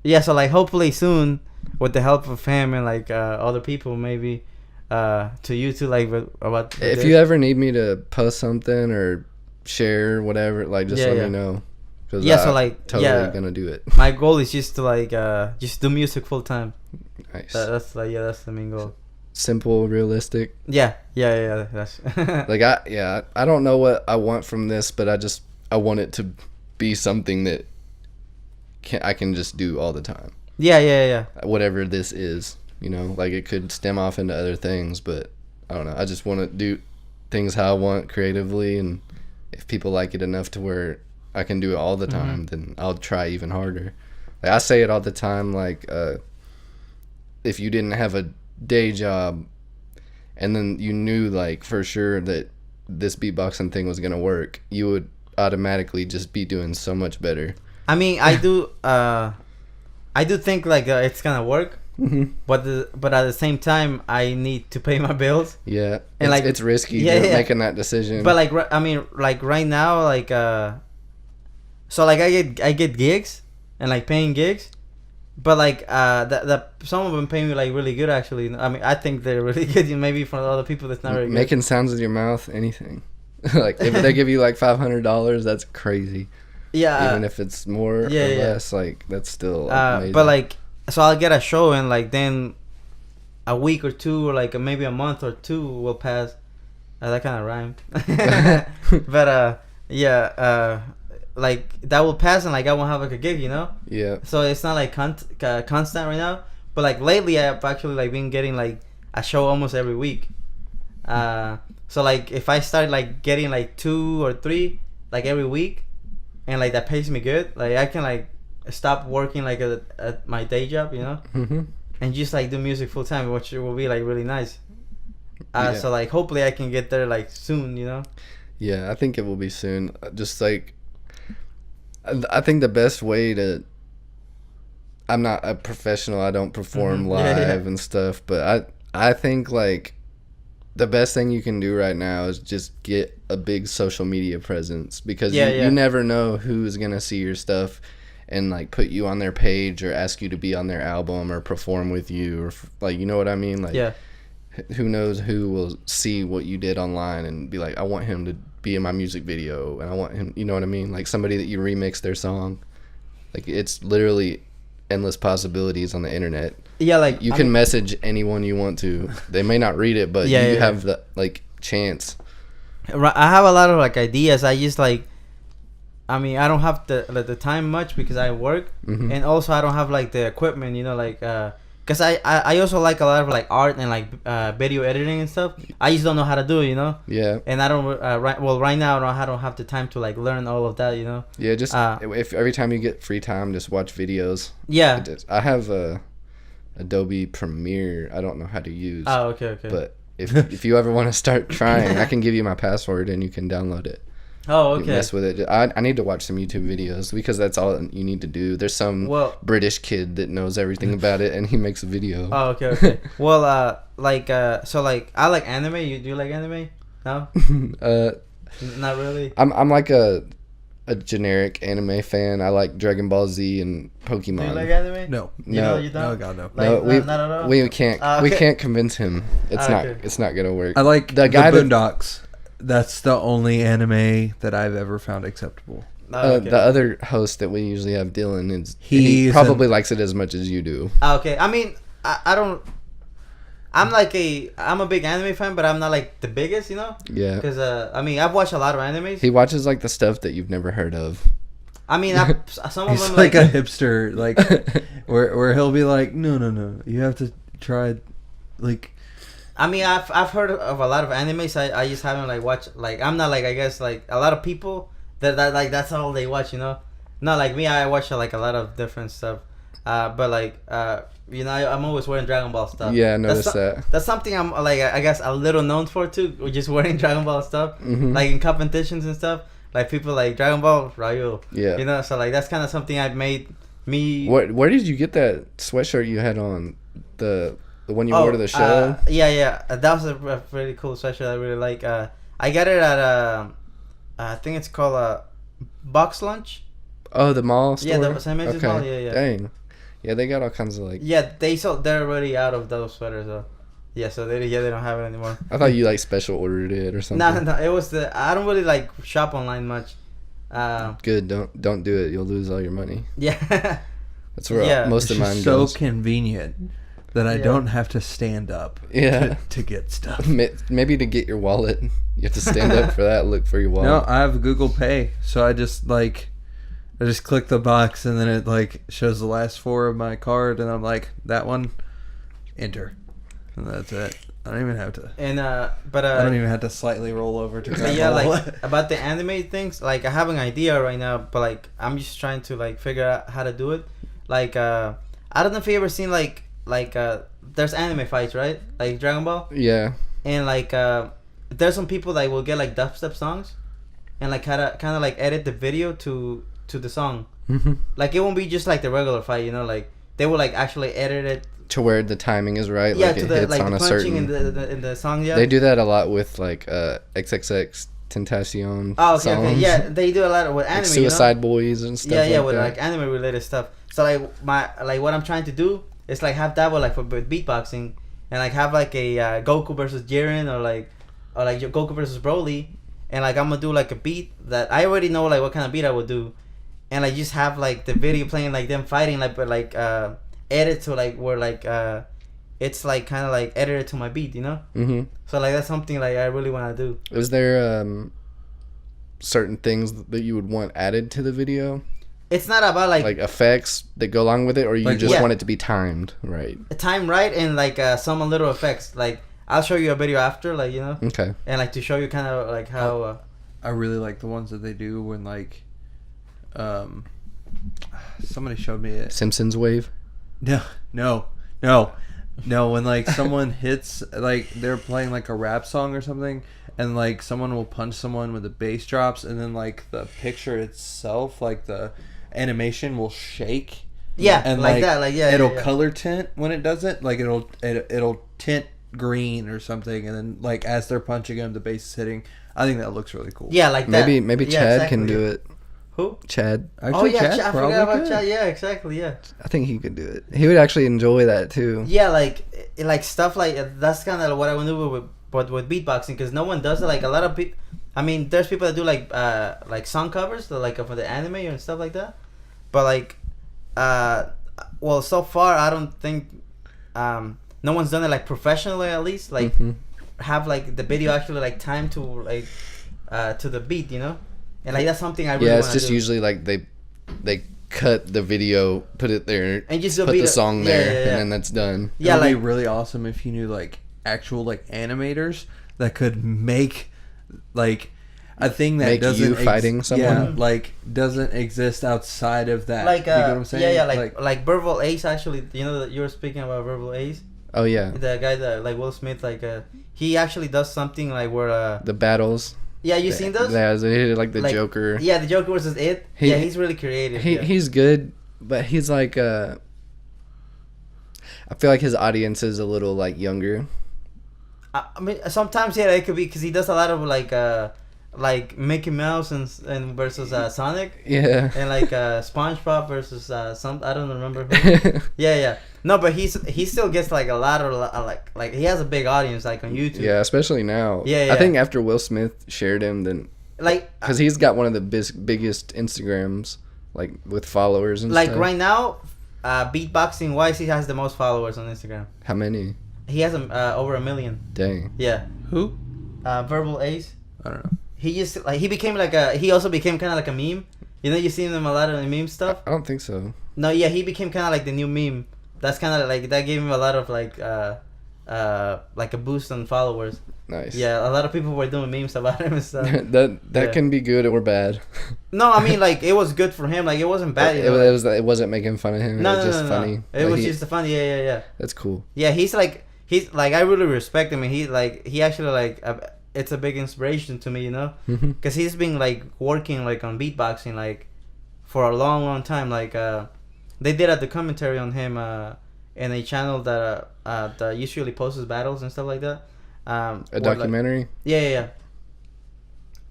Yeah, so like hopefully soon with the help of him and like other people maybe to you too like about if you ever need me to post something or share whatever, like just let me know. Cause so like totally gonna do it. My goal is just to like just do music full time. Nice. That's the main goal. Simple, realistic. Yeah. That's like I don't know what I want from this, but I want it to be something that I can just do all the time. Yeah. Whatever this is, like it could stem off into other things, but I don't know. I just want to do things how I want creatively, and if people like it enough to where I can do it all the time, then I'll try even harder. Like I say it all the time, like if you didn't have a day job and then you knew like for sure that this beatboxing thing was gonna work, you would automatically just be doing so much better. I mean, I do think like it's gonna work, but at the same time, I need to pay my bills. Yeah, and like it's risky making that decision. But like, I mean, like right now, like so like I get gigs and like paying gigs, but like that some of them pay me like really good actually. I mean, I think they're really good. Maybe for other people, that's not very good. Making sounds with your mouth, anything. Like if they give you like $500, that's crazy. Yeah, even if it's more or less, like that's still amazing. But like, so I'll get a show and like then a week or two or like maybe a month or two will pass. That kind of rhymed. But like that will pass and like I won't have like a gig, Yeah. So it's not like constant right now. But like lately, I've actually like been getting like a show almost every week. So like if I start like getting like 2 or 3 like every week, and like that pays me good, like I can like stop working like at my day job, and just like do music full time, which will be like really nice. So like hopefully I can get there like soon, Yeah, I think it will be soon. Just like I think the best way to, I'm not a professional, I don't perform live and stuff, but I think like the best thing you can do right now is just get a big social media presence, because you never know who's gonna see your stuff and like put you on their page or ask you to be on their album or perform with you, or like, you know what I mean? Like who knows who will see what you did online and be like, I want him to be in my music video, and I want him, you know what I mean? Like somebody that you remix their song. Like it's literally endless possibilities on the internet. Yeah, like you can message anyone you want to. They may not read it, but you have the like chance. I have a lot of like ideas. I just like, I mean, I don't have the time much because I work, and also I don't have like the equipment, like because I also like a lot of like art and like video editing and stuff. I just don't know how to do it, Yeah. And I don't right now I don't have the time to like learn all of that, Yeah, just if every time you get free time, just watch videos. Yeah. I have Adobe Premiere. I don't know how to use. Oh, okay. But if you ever want to start trying, I can give you my password and you can download it. Oh, okay. Mess with it. I need to watch some YouTube videos because that's all you need to do. There's some British kid that knows everything about it and he makes a video. Oh, okay. Well, so like I like anime. Do you like anime? No. Not really. I'm like a generic anime fan. I like Dragon Ball Z and Pokemon. Do you like anime? No. No, you don't? No, God, no. no, Like, not at all? we can't we Okay. can't convince him. It's not Okay. it's not gonna work. I like The the guy that- Boondocks. That's the only anime that I've ever found acceptable. Okay. The other host that we usually have, Dylan, he He's probably likes it as much as you do. Okay, I mean, I don't. I'm a big anime fan, but I'm not like the biggest, you know. Yeah. Because I mean, I've watched a lot of animes. He watches like the stuff that you've never heard of. I mean, some of He's them like a hipster, like where he'll be like, no, you have to try, like. I mean, I've heard of a lot of animes. I just haven't like watched. Like, I'm not like, I guess like a lot of people that like that's all they watch, you know. Not like me. I watch like a lot of different stuff. But like you know, I'm always wearing Dragon Ball stuff. Yeah, I noticed that. That's something I'm like, I guess a little known for too. We're just wearing Dragon Ball stuff, Mhm. like in competitions and stuff. Like people like Dragon Ball, Rayul. Yeah. You know, so like that's kind of something I've made me. Where did you get that sweatshirt you had on? The one you wore to the show? Yeah. That was a really cool sweatshirt. I really like. I got it at I think it's called Box Lunch. Oh, the mall store? Yeah, the San Francisco Mall, yeah. Dang. Yeah, they got all kinds of like... Yeah, they're already out of those sweaters though. Yeah, so they don't have it anymore. I thought you like special ordered it or something. No, it was I don't really like shop online much. Good, don't do it. You'll lose all your money. Yeah. That's where Yeah. most It's of mine just so goes. convenient that I Yeah. don't have to stand up Yeah. to get stuff. Maybe to get your wallet, you have to stand up for that. Look for your wallet. No, I have Google Pay, so I just click the box and then it like shows the last four of my card and I'm like, that one, enter, and that's it. I don't even have to. And I don't even have to slightly roll over to but grab yeah, my like wallet. about the anime things, like I have an idea right now, but like I'm just trying to like figure out how to do it. Like I don't know if you ever seen like there's anime fights, right? Like Dragon Ball, Yeah. and like there's some people that will get like dubstep songs, and like kind of like edit the video to the song. Mm-hmm. Like it won't be just like the regular fight, you know. Like they will like actually edit it. To where the timing is right, Yeah, like to it the hits like on the a punching certain... in the song. Yeah, They do that a lot with like XXX Tentacion Oh, okay, songs. okay. Yeah, they do a lot with anime. Like Suicide Boys and stuff. Yeah, like with that. like anime related stuff. So like what I'm trying to do is like have that with beatboxing, and like have like a Goku versus Jiren or like Goku versus Broly, and like I'm gonna do like a beat that I already know like what kind of beat I would do, and like just have like the video playing like them fighting like but like edit to like where like it's like kind of like edited to my beat, you know. Mm-hmm. So like that's something like I really want to do. Is there certain things that you would want added to the video, It's not about like effects that go along with it, or you Like, just yeah. want it to be timed right? time right and like some little effects. Like I'll show you a video after, like, you know, Okay. and like to show you kind of like how I really like the ones that they do when like, somebody showed me it. Simpsons wave. No, when like someone hits, like they're playing like a rap song or something, and like someone will punch someone with the bass drops, and then like the picture itself, like the animation will shake. yeah, And like that, like yeah, it'll yeah. color tint when it does it. Like it'll tint green or something, and then like as they're punching him, the bass is hitting. I think that looks really cool. Yeah, like that. Maybe Yeah, Chad can exactly. do it. Who? Chad, Oh yeah, Chad's I probably forgot about good. Chad. Yeah, exactly. Yeah. I think he could do it. He would actually enjoy that too. Yeah, like stuff like that's kind of what I want to do with beatboxing, because no one does it. Like a lot of people, I mean, there's people that do like song covers, like for the anime and stuff like that. But like, well, so far I don't think no one's done it like professionally, at least like Mhm. have like the video actually like timed to like to the beat, you know, and like that's something I really Yeah, it's wanna just do. usually like they cut the video, put it there, And just put beat the it- song yeah, there, yeah, yeah. and then that's done. Yeah, It would be like really awesome if you knew like actual like animators that could make like a thing that Make doesn't you fighting someone? Yeah, like doesn't exist outside of that. like you know what I'm saying? yeah, like Verbal Ace, actually, you know that you were speaking about Verbal Ace, Oh yeah, the guy that like Will Smith, like he actually does something like where the battles. yeah, you seen those? Yeah, so he did like the Like, Joker. Yeah, the Joker versus it. He- Yeah, he's really creative. yeah. He's good, but he's like I feel like his audience is a little like younger. I mean, sometimes yeah, it could be because he does a lot of like like Mickey Mouse and versus Sonic. Yeah. And like SpongeBob versus some I don't remember who. yeah. No, but he still gets like a lot of like he has a big audience like on YouTube. Yeah, especially now. Yeah. I think after Will Smith shared him, then like because he's got one of the biggest Instagrams like with followers and like stuff. right now, beatboxing wise, he has the most followers on Instagram. How many? He has over 1 million. Dang. Yeah. Who? Verbal Ace. I don't know. He just like he also became kind of like a meme. You know, you seen him a lot of the meme stuff. I don't think so. No, yeah, he became kind of like the new meme. That's kind of like that gave him a lot of like a boost on followers. Nice. Yeah, a lot of people were doing memes about him and stuff. that Yeah. can be good or bad. No, I mean like it was good for him. Like it wasn't bad. You know? It wasn't making fun of him. No, it was no, just no, funny. no. It Like, was just funny. Yeah. That's cool. Yeah, he's like I really respect him, and he actually like it's a big inspiration to me, you know, because he's been like working like on beatboxing like for a long time. Like they did a documentary on him in a channel that usually posts battles and stuff like that. A documentary. Like, yeah.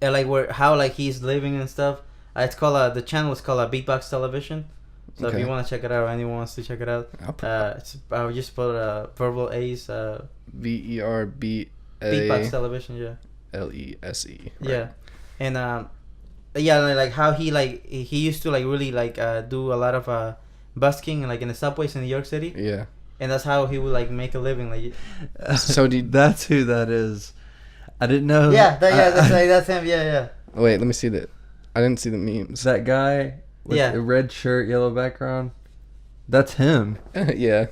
And like how like he's living and stuff. It's called the channel is called Beatbox Television. So if you want to check it out, or anyone wants to check it out, I'll just put Verbal Ace. VERB. Beatbox Television, yeah. LESE. Right. Yeah, and like how he used to like really like do a lot of busking like in the subways in New York City. Yeah. And that's how he would like make a living. Like, so That's who that is. I didn't know. That's him. Yeah. wait, let me see that. I didn't see the memes. That guy with Yeah. the red shirt, yellow background. That's him. Yeah.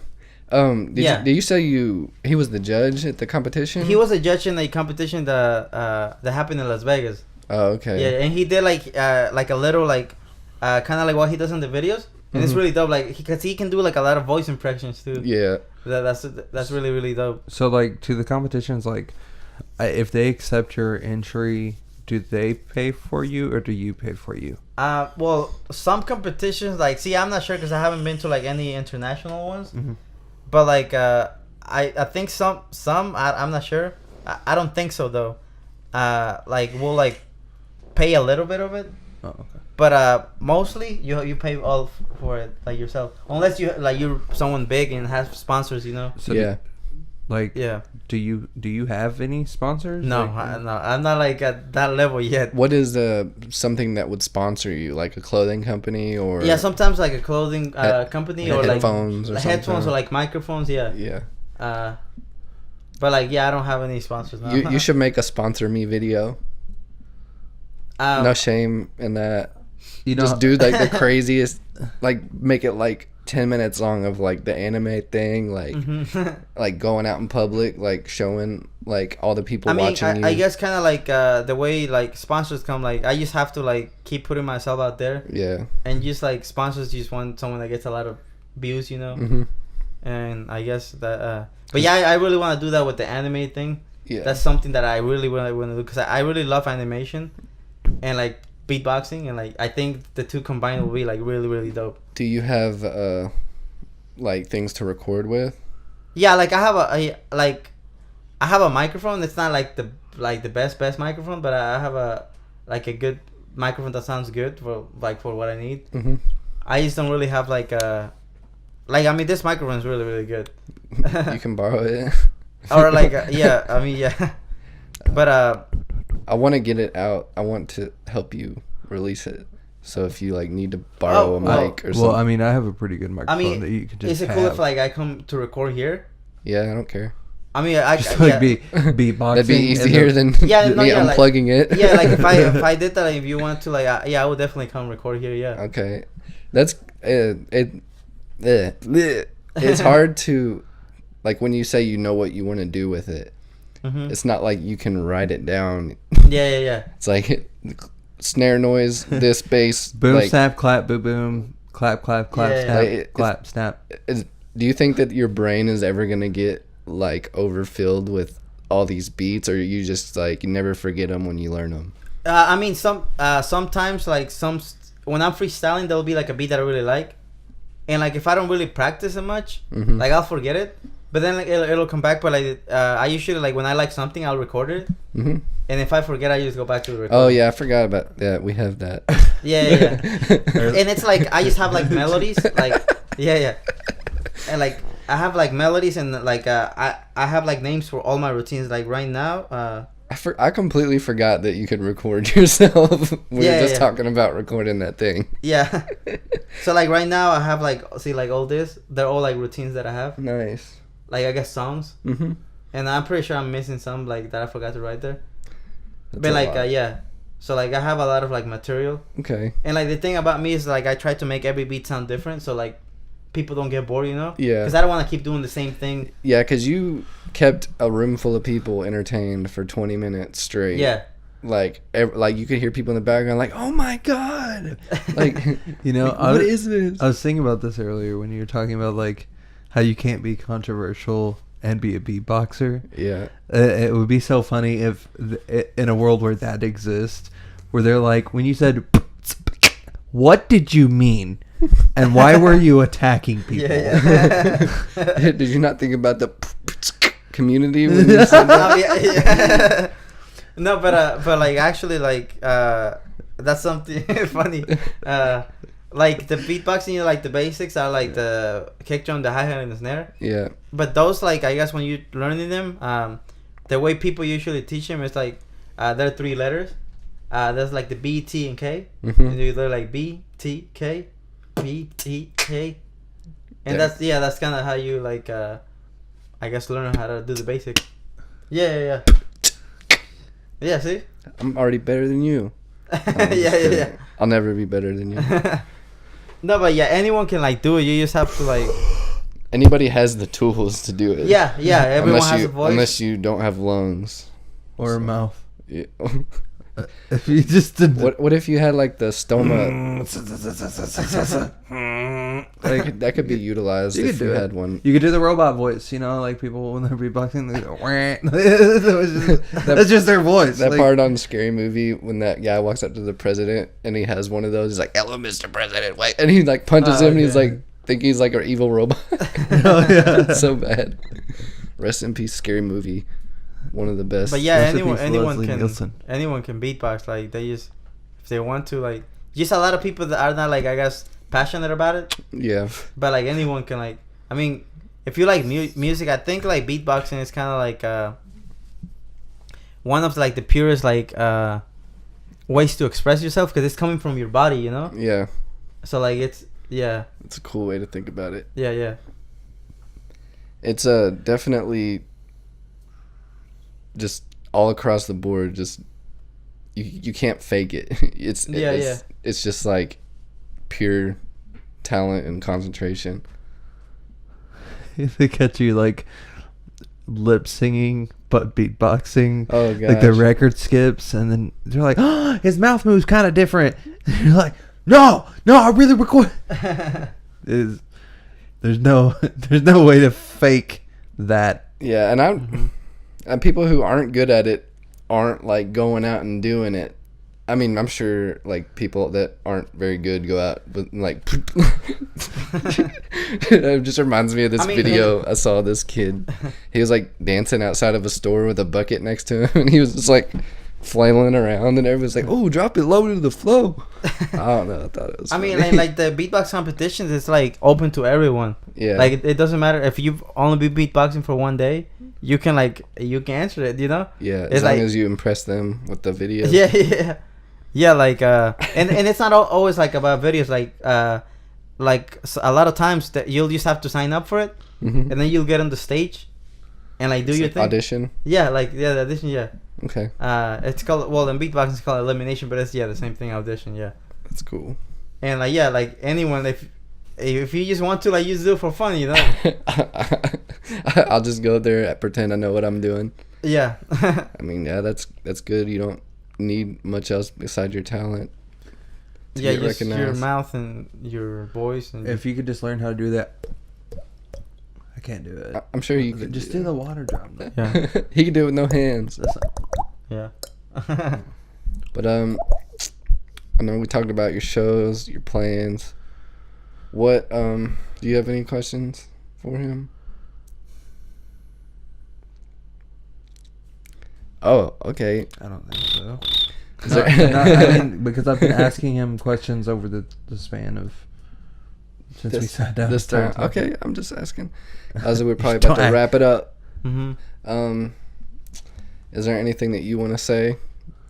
Did you say he was the judge at the competition? He was a judge in a competition that happened in Las Vegas. Oh, okay. Yeah, and he did like a little like kind of like what he does in the videos, and it's really dope. Like because he can do like a lot of voice impressions too. Yeah. That's really dope. So like to the competitions, like if they accept your entry, do they pay for you or do you pay for you? Well, some competitions like I'm not sure because I haven't been to like any international ones, but like I think some I'm not sure. I don't think so though. Like we'll like pay a little bit of it. Oh, okay. But mostly you pay all for it like yourself, unless you're someone big and have sponsors, you know. So yeah. Do you have any sponsors? No, Like, no, I'm not like at that level yet. What is something that would sponsor you, like a clothing company or? Yeah, sometimes like a clothing company or like headphones or headphones something. or like microphones. Yeah. Yeah. But like I don't have any sponsors now. You should make a sponsor me video. No shame in that. you know, Just do like the craziest, like make it like 10 minutes long of like the anime thing, like like going out in public, like showing like all the people watching you. I guess kind of like the way like sponsors come, like I just have to like keep putting myself out there. Yeah. And just like sponsors just want someone that gets a lot of views, you know. And I guess that but yeah, I really want to do that with the anime thing. Yeah. That's something that I really want to do because I really love animation and like beatboxing, and like I think the two combined will be like really dope. Do you have like things to record with? Yeah, like I have a microphone. It's not like the best microphone, but I have a good microphone that sounds good for what I need. I just don't really have like I mean this microphone is really good. You can borrow it. Or like yeah, I mean yeah. But I want to get it out. I want to help you release it. So if you like need to borrow a mic or something. Well, I mean, I have a pretty good microphone I mean, that you can just is it have. cool if like I come to record here? Yeah, I don't care. I mean, I Just like yeah. beatboxing. That'd be easier than Yeah, no, me yeah, like- unplugging it. Yeah, like if I did that, like, if you want to, like, yeah, I would definitely come record here. Yeah. Okay, that's it's hard to like when you say you know what you want to do with it. It's not like you can write it down. Yeah. It's like snare noise, this bass, Boom, like, snap, clap, boom, boom, clap, Yeah. snap, Like, clap, snap. do you think that your brain is ever gonna get like overfilled with all these beats, or you just like you never forget them when you learn them? I mean, sometimes like when I'm freestyling, there'll be like a beat that I really like, and like if I don't really practice it much, like I'll forget it. But then like it'll come back. But like I usually like when I like something, I'll record it. Mm-hmm. And if I forget, I just go back to the recording. Oh yeah, I forgot about that. We have that. Yeah. And it's like I just have like melodies, like yeah. And like I have like melodies and like I have like names for all my routines. Like right now, I completely forgot that you could record yourself. We were just talking about recording that thing. Yeah. So like right now I have like all this. They're all like routines that I have. Nice. Like I guess songs. Mm-hmm. And I'm pretty sure I'm missing some like that I forgot to write there. That's but like yeah. So like I have a lot of like material. Okay. And like the thing about me is like I try to make every beat sound different. So like people don't get bored, you know? Yeah. Because I don't want to keep doing the same thing. Yeah, because you kept a room full of people entertained for 20 minutes straight. Yeah. Like you could hear people in the background like, oh my god, like You know, what is this? I was thinking about this earlier when you were talking about like how you can't be controversial and be a beatboxer. Yeah. It would be so funny if in a world where that exists, where they're like, when you said, what did you mean? And why were you attacking people? Yeah. Did you not think about the community when you said that? No, but like actually like that's something funny. Like the beatboxing, you know, like the basics are like the kick drum, the hi-hat, and the snare. Yeah. But those like I guess when you're learning them, the way people usually teach them is like there are 3 letters. There's like the B, T, and K. Mm-hmm. And they're like B, T, K, B, T, K. And that's kind of how you like I guess learn how to do the basics. Yeah. Yeah, see? I'm already better than you. Yeah. I'll never be better than you. No, but yeah, anyone can like do it. You just have to like. Anybody has the tools to do it. Yeah. Everyone has a voice. Unless you don't have lungs Or a mouth. Yeah. If you just did What if you had like the stoma? Like that could be utilized if you had one. You could do the robot voice, you know, like people when they're beatboxing, they go, that's just their voice. That like, part on Scary Movie when that guy walks up to the president and he has one of those. He's like, "Hello, Mr. President," like, and he like punches him. And he's like, think he's like an evil robot. Oh, yeah. It's so bad. Rest in peace, Scary Movie. One of the best. But yeah, Rest in anyone peace, anyone Leslie can Nielsen. anyone can beatbox. Like they just if they want to. Like just a lot of people that are not like I guess passionate about it. Yeah. But like anyone can like. I mean, if you like music, I think like beatboxing is kind of like one of like the purest like ways to express yourself because it's coming from your body, you know. Yeah. So like it's It's a cool way to think about it. Yeah. It's definitely just all across the board. Just you can't fake it. It's just like pure talent and concentration. They catch you like lip singing but beatboxing. Oh god. Like the record skips and then they're like, oh, his mouth moves kind of different. And you're like, no, I really record. There's no way to fake that. Yeah, and and people who aren't good at it aren't like going out and doing it. I mean, I'm sure like people that aren't very good go out, but like it just reminds me of this video. I saw this kid. He was like dancing outside of a store with a bucket next to him, and he was just like flailing around, and everyone's like, "Oh, drop it low to the flow." I don't know. I thought it was. I funny. mean, like the beatbox competitions, it's like open to everyone. Yeah. Like it doesn't matter if you've only been beatboxing for one day. You can answer it. You know. Yeah, it's as long like, as you impress them with the video. Yeah. Like and it's not always like about videos. Like a lot of times that you'll just have to sign up for it, and then you'll get on the stage, and like do it's your like thing. Audition. Yeah, the audition. Yeah. Okay. It's called in beatboxing it's called elimination, but it's the same thing, audition. Yeah. That's cool. And like anyone, if you just want to, like, you just do it for fun, you know. I'll just go there, pretend I know what I'm doing. Yeah. I mean, yeah, that's good. You don't need much else besides your talent. Yeah, just your mouth and your voice. And if you could just learn how to do that. I can't do it. I'm sure you could just do the water drop. Yeah. He can do it with no hands. Yeah. But I know we talked about your shows, your plans. What do you have any questions for him? Oh, okay. I don't think so. Is there- I mean, because I've been asking him questions over the span of since we sat down. This and started time. talking. Okay, I'm just asking. As we're probably Don't about to act. wrap it up. Mm-hmm. Is there anything that you want to say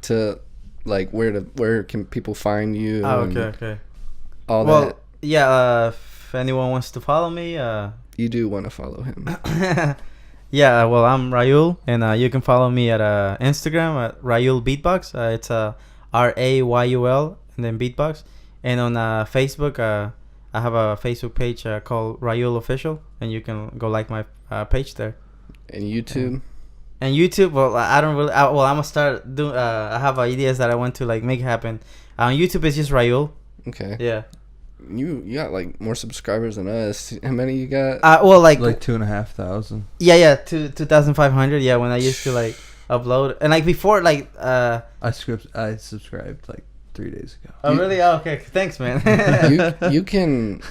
to, like, where can people find you? Oh, and okay. All Well, that. yeah. If anyone wants to follow me, You do want to follow him. yeah. Well, I'm Rayul, and you can follow me at Instagram at Rayul Beatbox. It's Rayul and then Beatbox, and on Facebook, I have a Facebook page called Rayul Official, and you can go like my page there. And YouTube. And YouTube, well, I don't really. I'm gonna start doing. I have ideas that I want to like make happen. On YouTube, it's just Rayul. Okay. Yeah. You got like more subscribers than us. How many you got? Well, like 2,500. yeah, 2,500. Yeah, when I used to like upload, and like before, like I subscribed like 3 days ago. Oh really? Oh, okay. Thanks, man. you can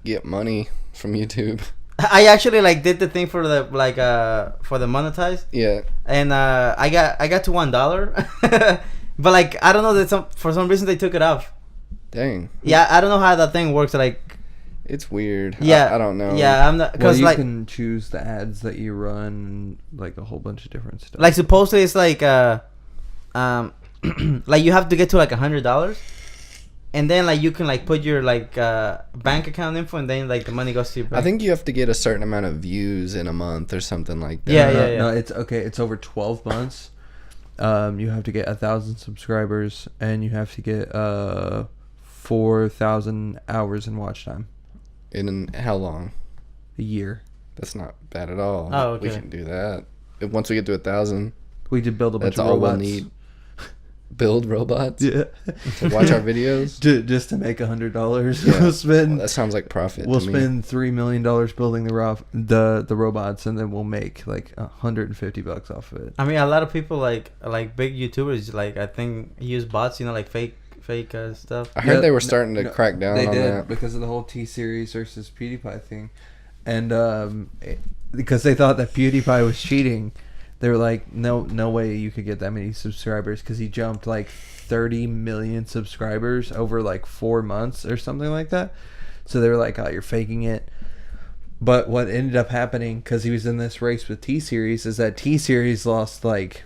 get money from YouTube. I actually like did the thing for the like for the monetized, Yeah. and I got to $1, but like I don't know that for some reason they took it off. Dang. Yeah, I don't know how that thing works. Like It's weird. yeah, I don't know. Yeah, I'm not Well, because you like can choose the ads that you run, and like a whole bunch of different stuff. like supposedly it's like like you have to get to like $100, and then like you can like put your like bank account info, and then like the money goes to your bank. I think you have to get a certain amount of views in a month or something like that. Yeah. No, it's okay. It's over 12 months. You have to get 1,000 subscribers, and you have to get 4,000 hours in watch time In how long? a year. That's not bad at all. Oh, okay. We can do that. Once we get to 1,000, We did build a bunch that's of all robots. we'll need. Build robots Yeah. to watch our videos. Just to make $100. Yeah. We'll spend. That sounds like profit. We'll to me. spend $3 million building the robots, and then we'll make like $150 off of it. I mean, a lot of people like big YouTubers like I think use bots, like fake stuff. I heard Yeah, they were starting to crack down They on did that. because of the whole T-Series versus PewDiePie thing, and because they thought that PewDiePie was cheating, they were like, no way you could get that many subscribers because he jumped like 30 million subscribers over like 4 months or something like that. So they were like, oh, you're faking it. But what ended up happening, because he was in this race with T-Series, is that T-Series lost like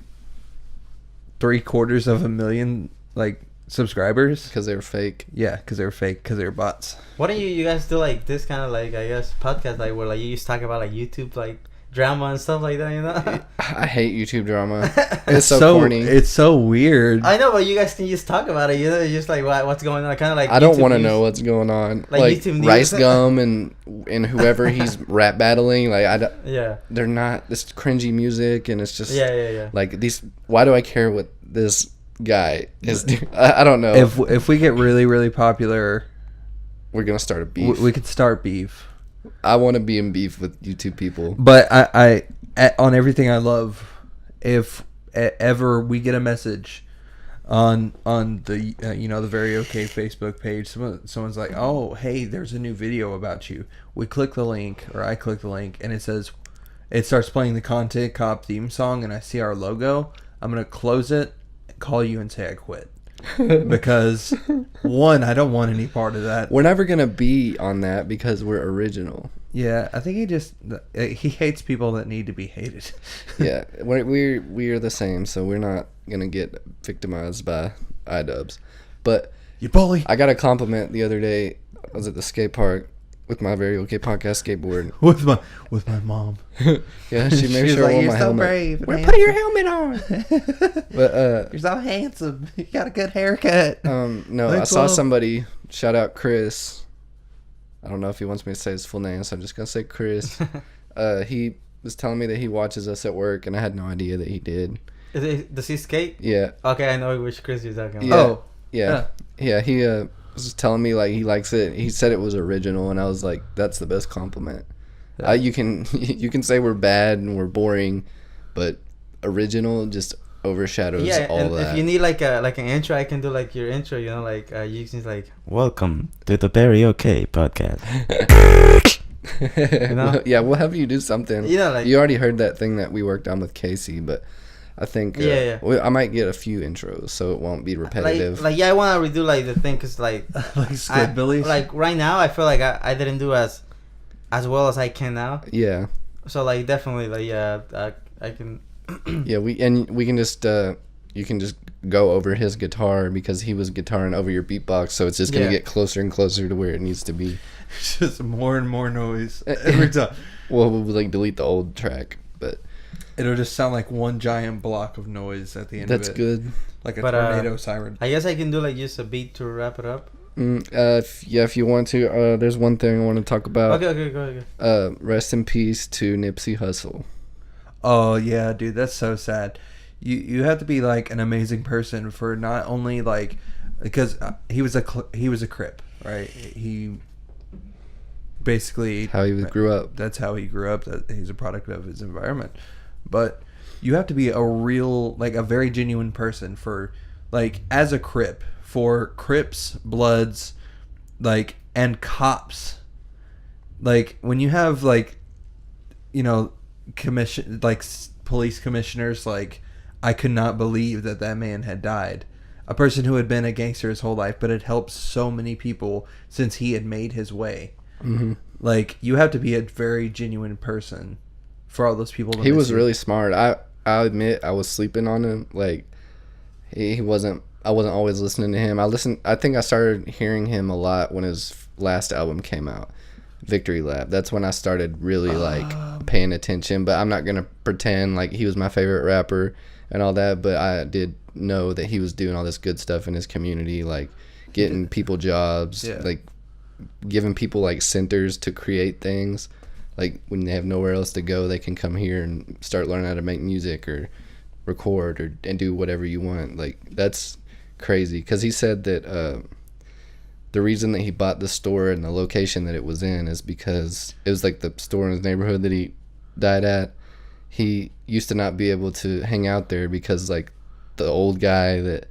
750,000 like subscribers. Because they were fake. Yeah, because they were fake, because they were bots. Why don't you guys do like this kind of like I guess podcast like where like you just talk about like YouTube like drama and stuff like that, I hate YouTube drama. It's so corny. It's so weird. I know, but you guys can just talk about it. It's just like what's going on, kind of like I don't YouTube want to news. know what's going on. Like Like YouTube news. Rice Gum and whoever he's rap battling. Like Yeah. they're not this cringy music, and it's just Yeah. like these. Why do I care what this guy is doing? I don't know. If we get really, really popular, We're gonna start a beef. we could start beef. I want to be in beef with YouTube people. But I on everything I love, if ever we get a message on the the Very Okay Facebook page, someone's like, oh hey, there's a new video about you. We click the link, or I click the link, and it starts playing the Content Cop theme song, and I see our logo. I'm gonna close it, call you, and say I quit. Because one, I don't want any part of that. We're never gonna be on that because we're original. Yeah, I think he hates people that need to be hated. Yeah, we're the same, so we're not gonna get victimized by iDubbbz. But You bully. I got a compliment the other day. I was at the skate park with my Very Okay podcast skateboard. with my mom. Yeah, she made was sure I like, wore "You're my so helmet. brave and We're putting your helmet on. But You're so handsome. You got a good haircut. no, Thanks, I saw Mom. somebody, shout out Chris. I don't know if he wants me to say his full name, so I'm just gonna say Chris. He was telling me that he watches us at work, and I had no idea that he did. Does he skate? Yeah. Okay, I know which Chris you're talking about. Yeah. Oh. Yeah. He was just telling me like he likes it. He said it was original, and I was like, that's the best compliment. You can say we're bad and we're boring, but original just overshadows Yeah, all and that. if you need like an intro, I can do like your intro. Like you can like Welcome to the Very Okay podcast. know? Yeah, we'll have you do something. like You already heard that thing that we worked on with Casey, but I think Yeah. I might get a few intros so it won't be repetitive. Like I want to redo like the thing because like Like Squidbillies? like right now I feel like I didn't do as well as I can now. Yeah. So like definitely like I can. Yeah, we can just you can just go over his guitar because he was guitaring over your beatbox, so it's just gonna get closer and closer to where it needs to be. It's just more and more noise every time. Well, we'll like delete the old track, but It'll just sound like one giant block of noise at the end that's of it. good. Like a tornado siren. I guess I can do like just a beat to wrap it up. If you want to, there's one thing I want to talk about. Okay, go ahead. Rest in peace to Nipsey Hussle. Oh yeah, dude, that's so sad. You have to be like an amazing person for not only like because he was a Crip, right? He basically How he grew up. That's how he grew up. That he's a product of his environment. But you have to be a real, like a very genuine person for, like, as a Crip, for Crips, Bloods, like, and cops. Like, when you have, like, you know, police commissioners, like, I could not believe that man had died. A person who had been a gangster his whole life, but had helped so many people since he had made his way. Mm-hmm. Like, you have to be a very genuine person for all those people. He was really smart. I admit I was sleeping on him. Like, I wasn't always listening to him. I think I started hearing him a lot when his last album came out, Victory Lap. That's when I started really like paying attention. But I'm not gonna pretend like he was my favorite rapper and all that. But I did know that he was doing all this good stuff in his community, like getting people jobs, like giving people like centers to create things. Like when they have nowhere else to go, they can come here and start learning how to make music or record and do whatever you want. Like, that's crazy. Because he said that the reason that he bought the store and the location that it was in is because it was like the store in his neighborhood that he died at. He used to not be able to hang out there because like the old guy that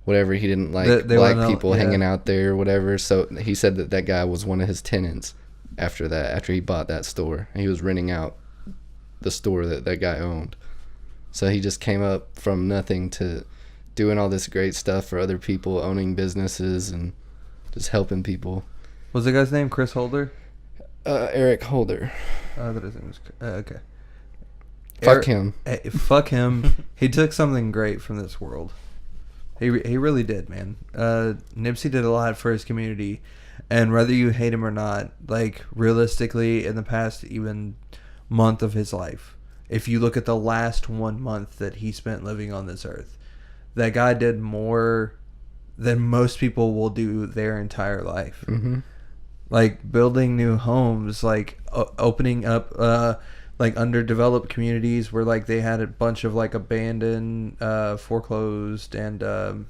whatever, he didn't like black people hanging out there or whatever. So he said that guy was one of his tenants. After he bought that store, he was renting out the store that guy owned. So he just came up from nothing to doing all this great stuff for other people, owning businesses and just helping people. Was the guy's name Chris Holder? Eric Holder. Oh, that his name was okay. Fuck him. Fuck him. He took something great from this world. He really did, man. Nipsey did a lot for his community. And whether you hate him or not, like, realistically, in the past even month of his life, if you look at the last 1 month that he spent living on this earth, that guy did more than most people will do their entire life. Mm-hmm. Like, building new homes, like, opening up, like, underdeveloped communities where, like, they had a bunch of, like, abandoned, foreclosed, and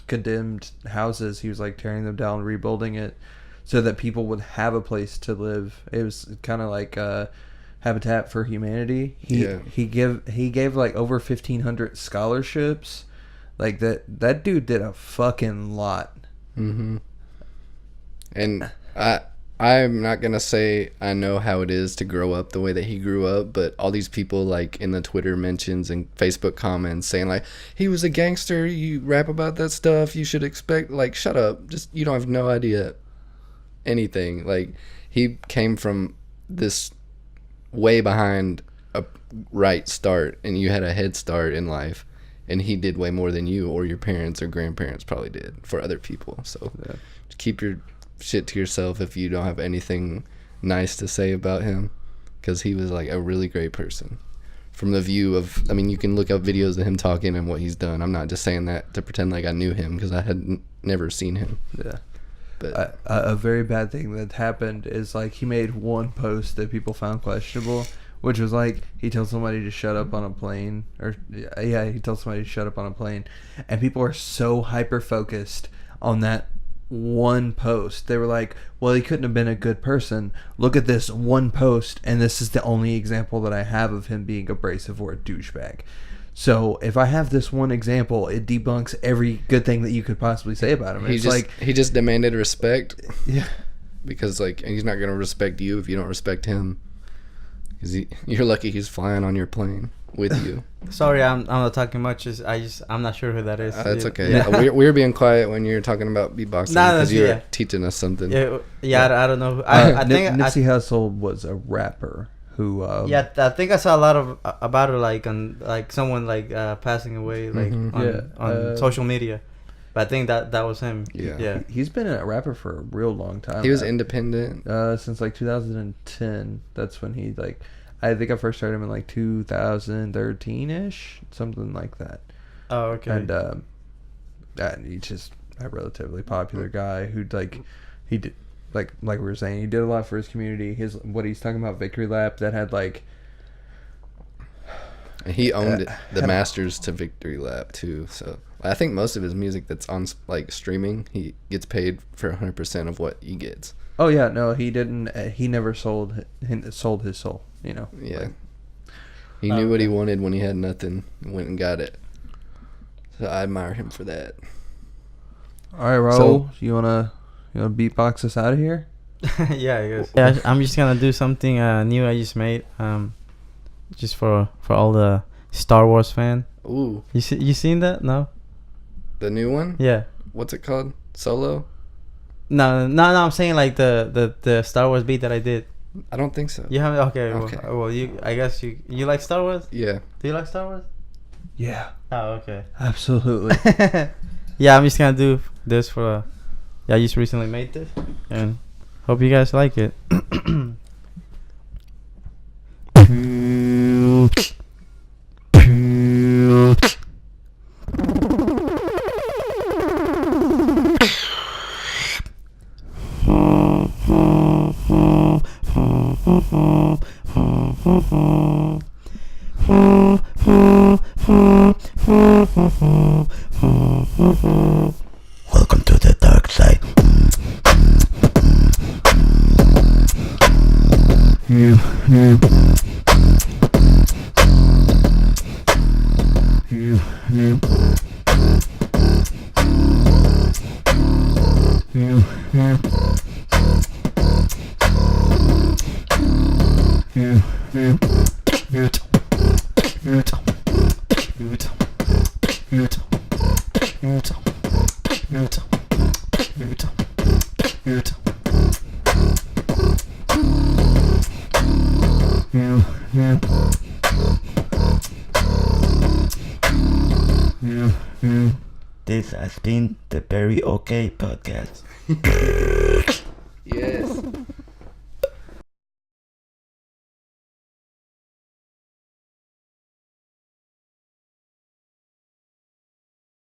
condemned houses. He was like tearing them down, rebuilding it so that people would have a place to live. It was kind of like Habitat for Humanity. He gave like over 1,500 scholarships. Like that dude did a fucking lot. Mm-hmm. And I'm not gonna say I know how it is to grow up the way that he grew up, but all these people like in the Twitter mentions and Facebook comments saying like, he was a gangster, you rap about that stuff, you should expect, like, shut up, just, you don't have no idea anything. Like, he came from this way behind a right start, and you had a head start in life, and he did way more than you or your parents or grandparents probably did for other people. So just keep your shit to yourself if you don't have anything nice to say about him, because he was like a really great person from the view of, I mean, you can look up videos of him talking and what he's done. I'm not just saying that to pretend like I knew him, because I had never seen him. But a very bad thing that happened is like he made one post that people found questionable, which was like he told somebody to shut up on a plane, or he told somebody to shut up on a plane, and people are so hyper focused on that one post. They were like, well, he couldn't have been a good person. Look at this one post, and this is the only example that I have of him being abrasive or a douchebag. So if I have this one example, it debunks every good thing that you could possibly say about him. He just demanded respect. Yeah. Because like he's not gonna respect you if you don't respect him. Cause you're lucky he's flying on your plane with you. Sorry, I'm not talking much. I'm not sure who that is. That's okay. Yeah. We're being quiet when you're talking about beatboxing because you're teaching us something. I don't know. I think Nipsey Hussle was a rapper who. I think I saw a lot of about it, like on like someone like passing away, like on social media. But I think that was him. Yeah. He's been a rapper for a real long time. He was independent since like 2010. That's when he like. I think I first started him in like 2013-ish, something like that. Oh, okay. And he's just a relatively popular guy who like he did like we were saying, he did a lot for his community. What he's talking about, Victory Lap, that had like. And he owned the masters to Victory Lap too. So I think most of his music that's on like streaming, he gets paid for 100% of what he gets. Oh yeah, no, he didn't. He never sold his soul. You know. Yeah. He knew what he wanted when he had nothing and went and got it. So I admire him for that. All right, Raul, you wanna beatbox us out of here? Yeah, I guess. Yeah, I'm just gonna do something new I just made. Just for all the Star Wars fan. Ooh. You seen that? No. The new one? Yeah. What's it called? Solo? No. I'm saying like the Star Wars beat that I did. I don't think so. You haven't? Okay. Okay. Well, I guess you like Star Wars? Yeah. Do you like Star Wars? Yeah. Oh, okay. Absolutely. Yeah, I'm just gonna do this for. I just recently made this, and hope you guys like it. Welcome to the dark side. This has been the Very Okay Podcast. Yes.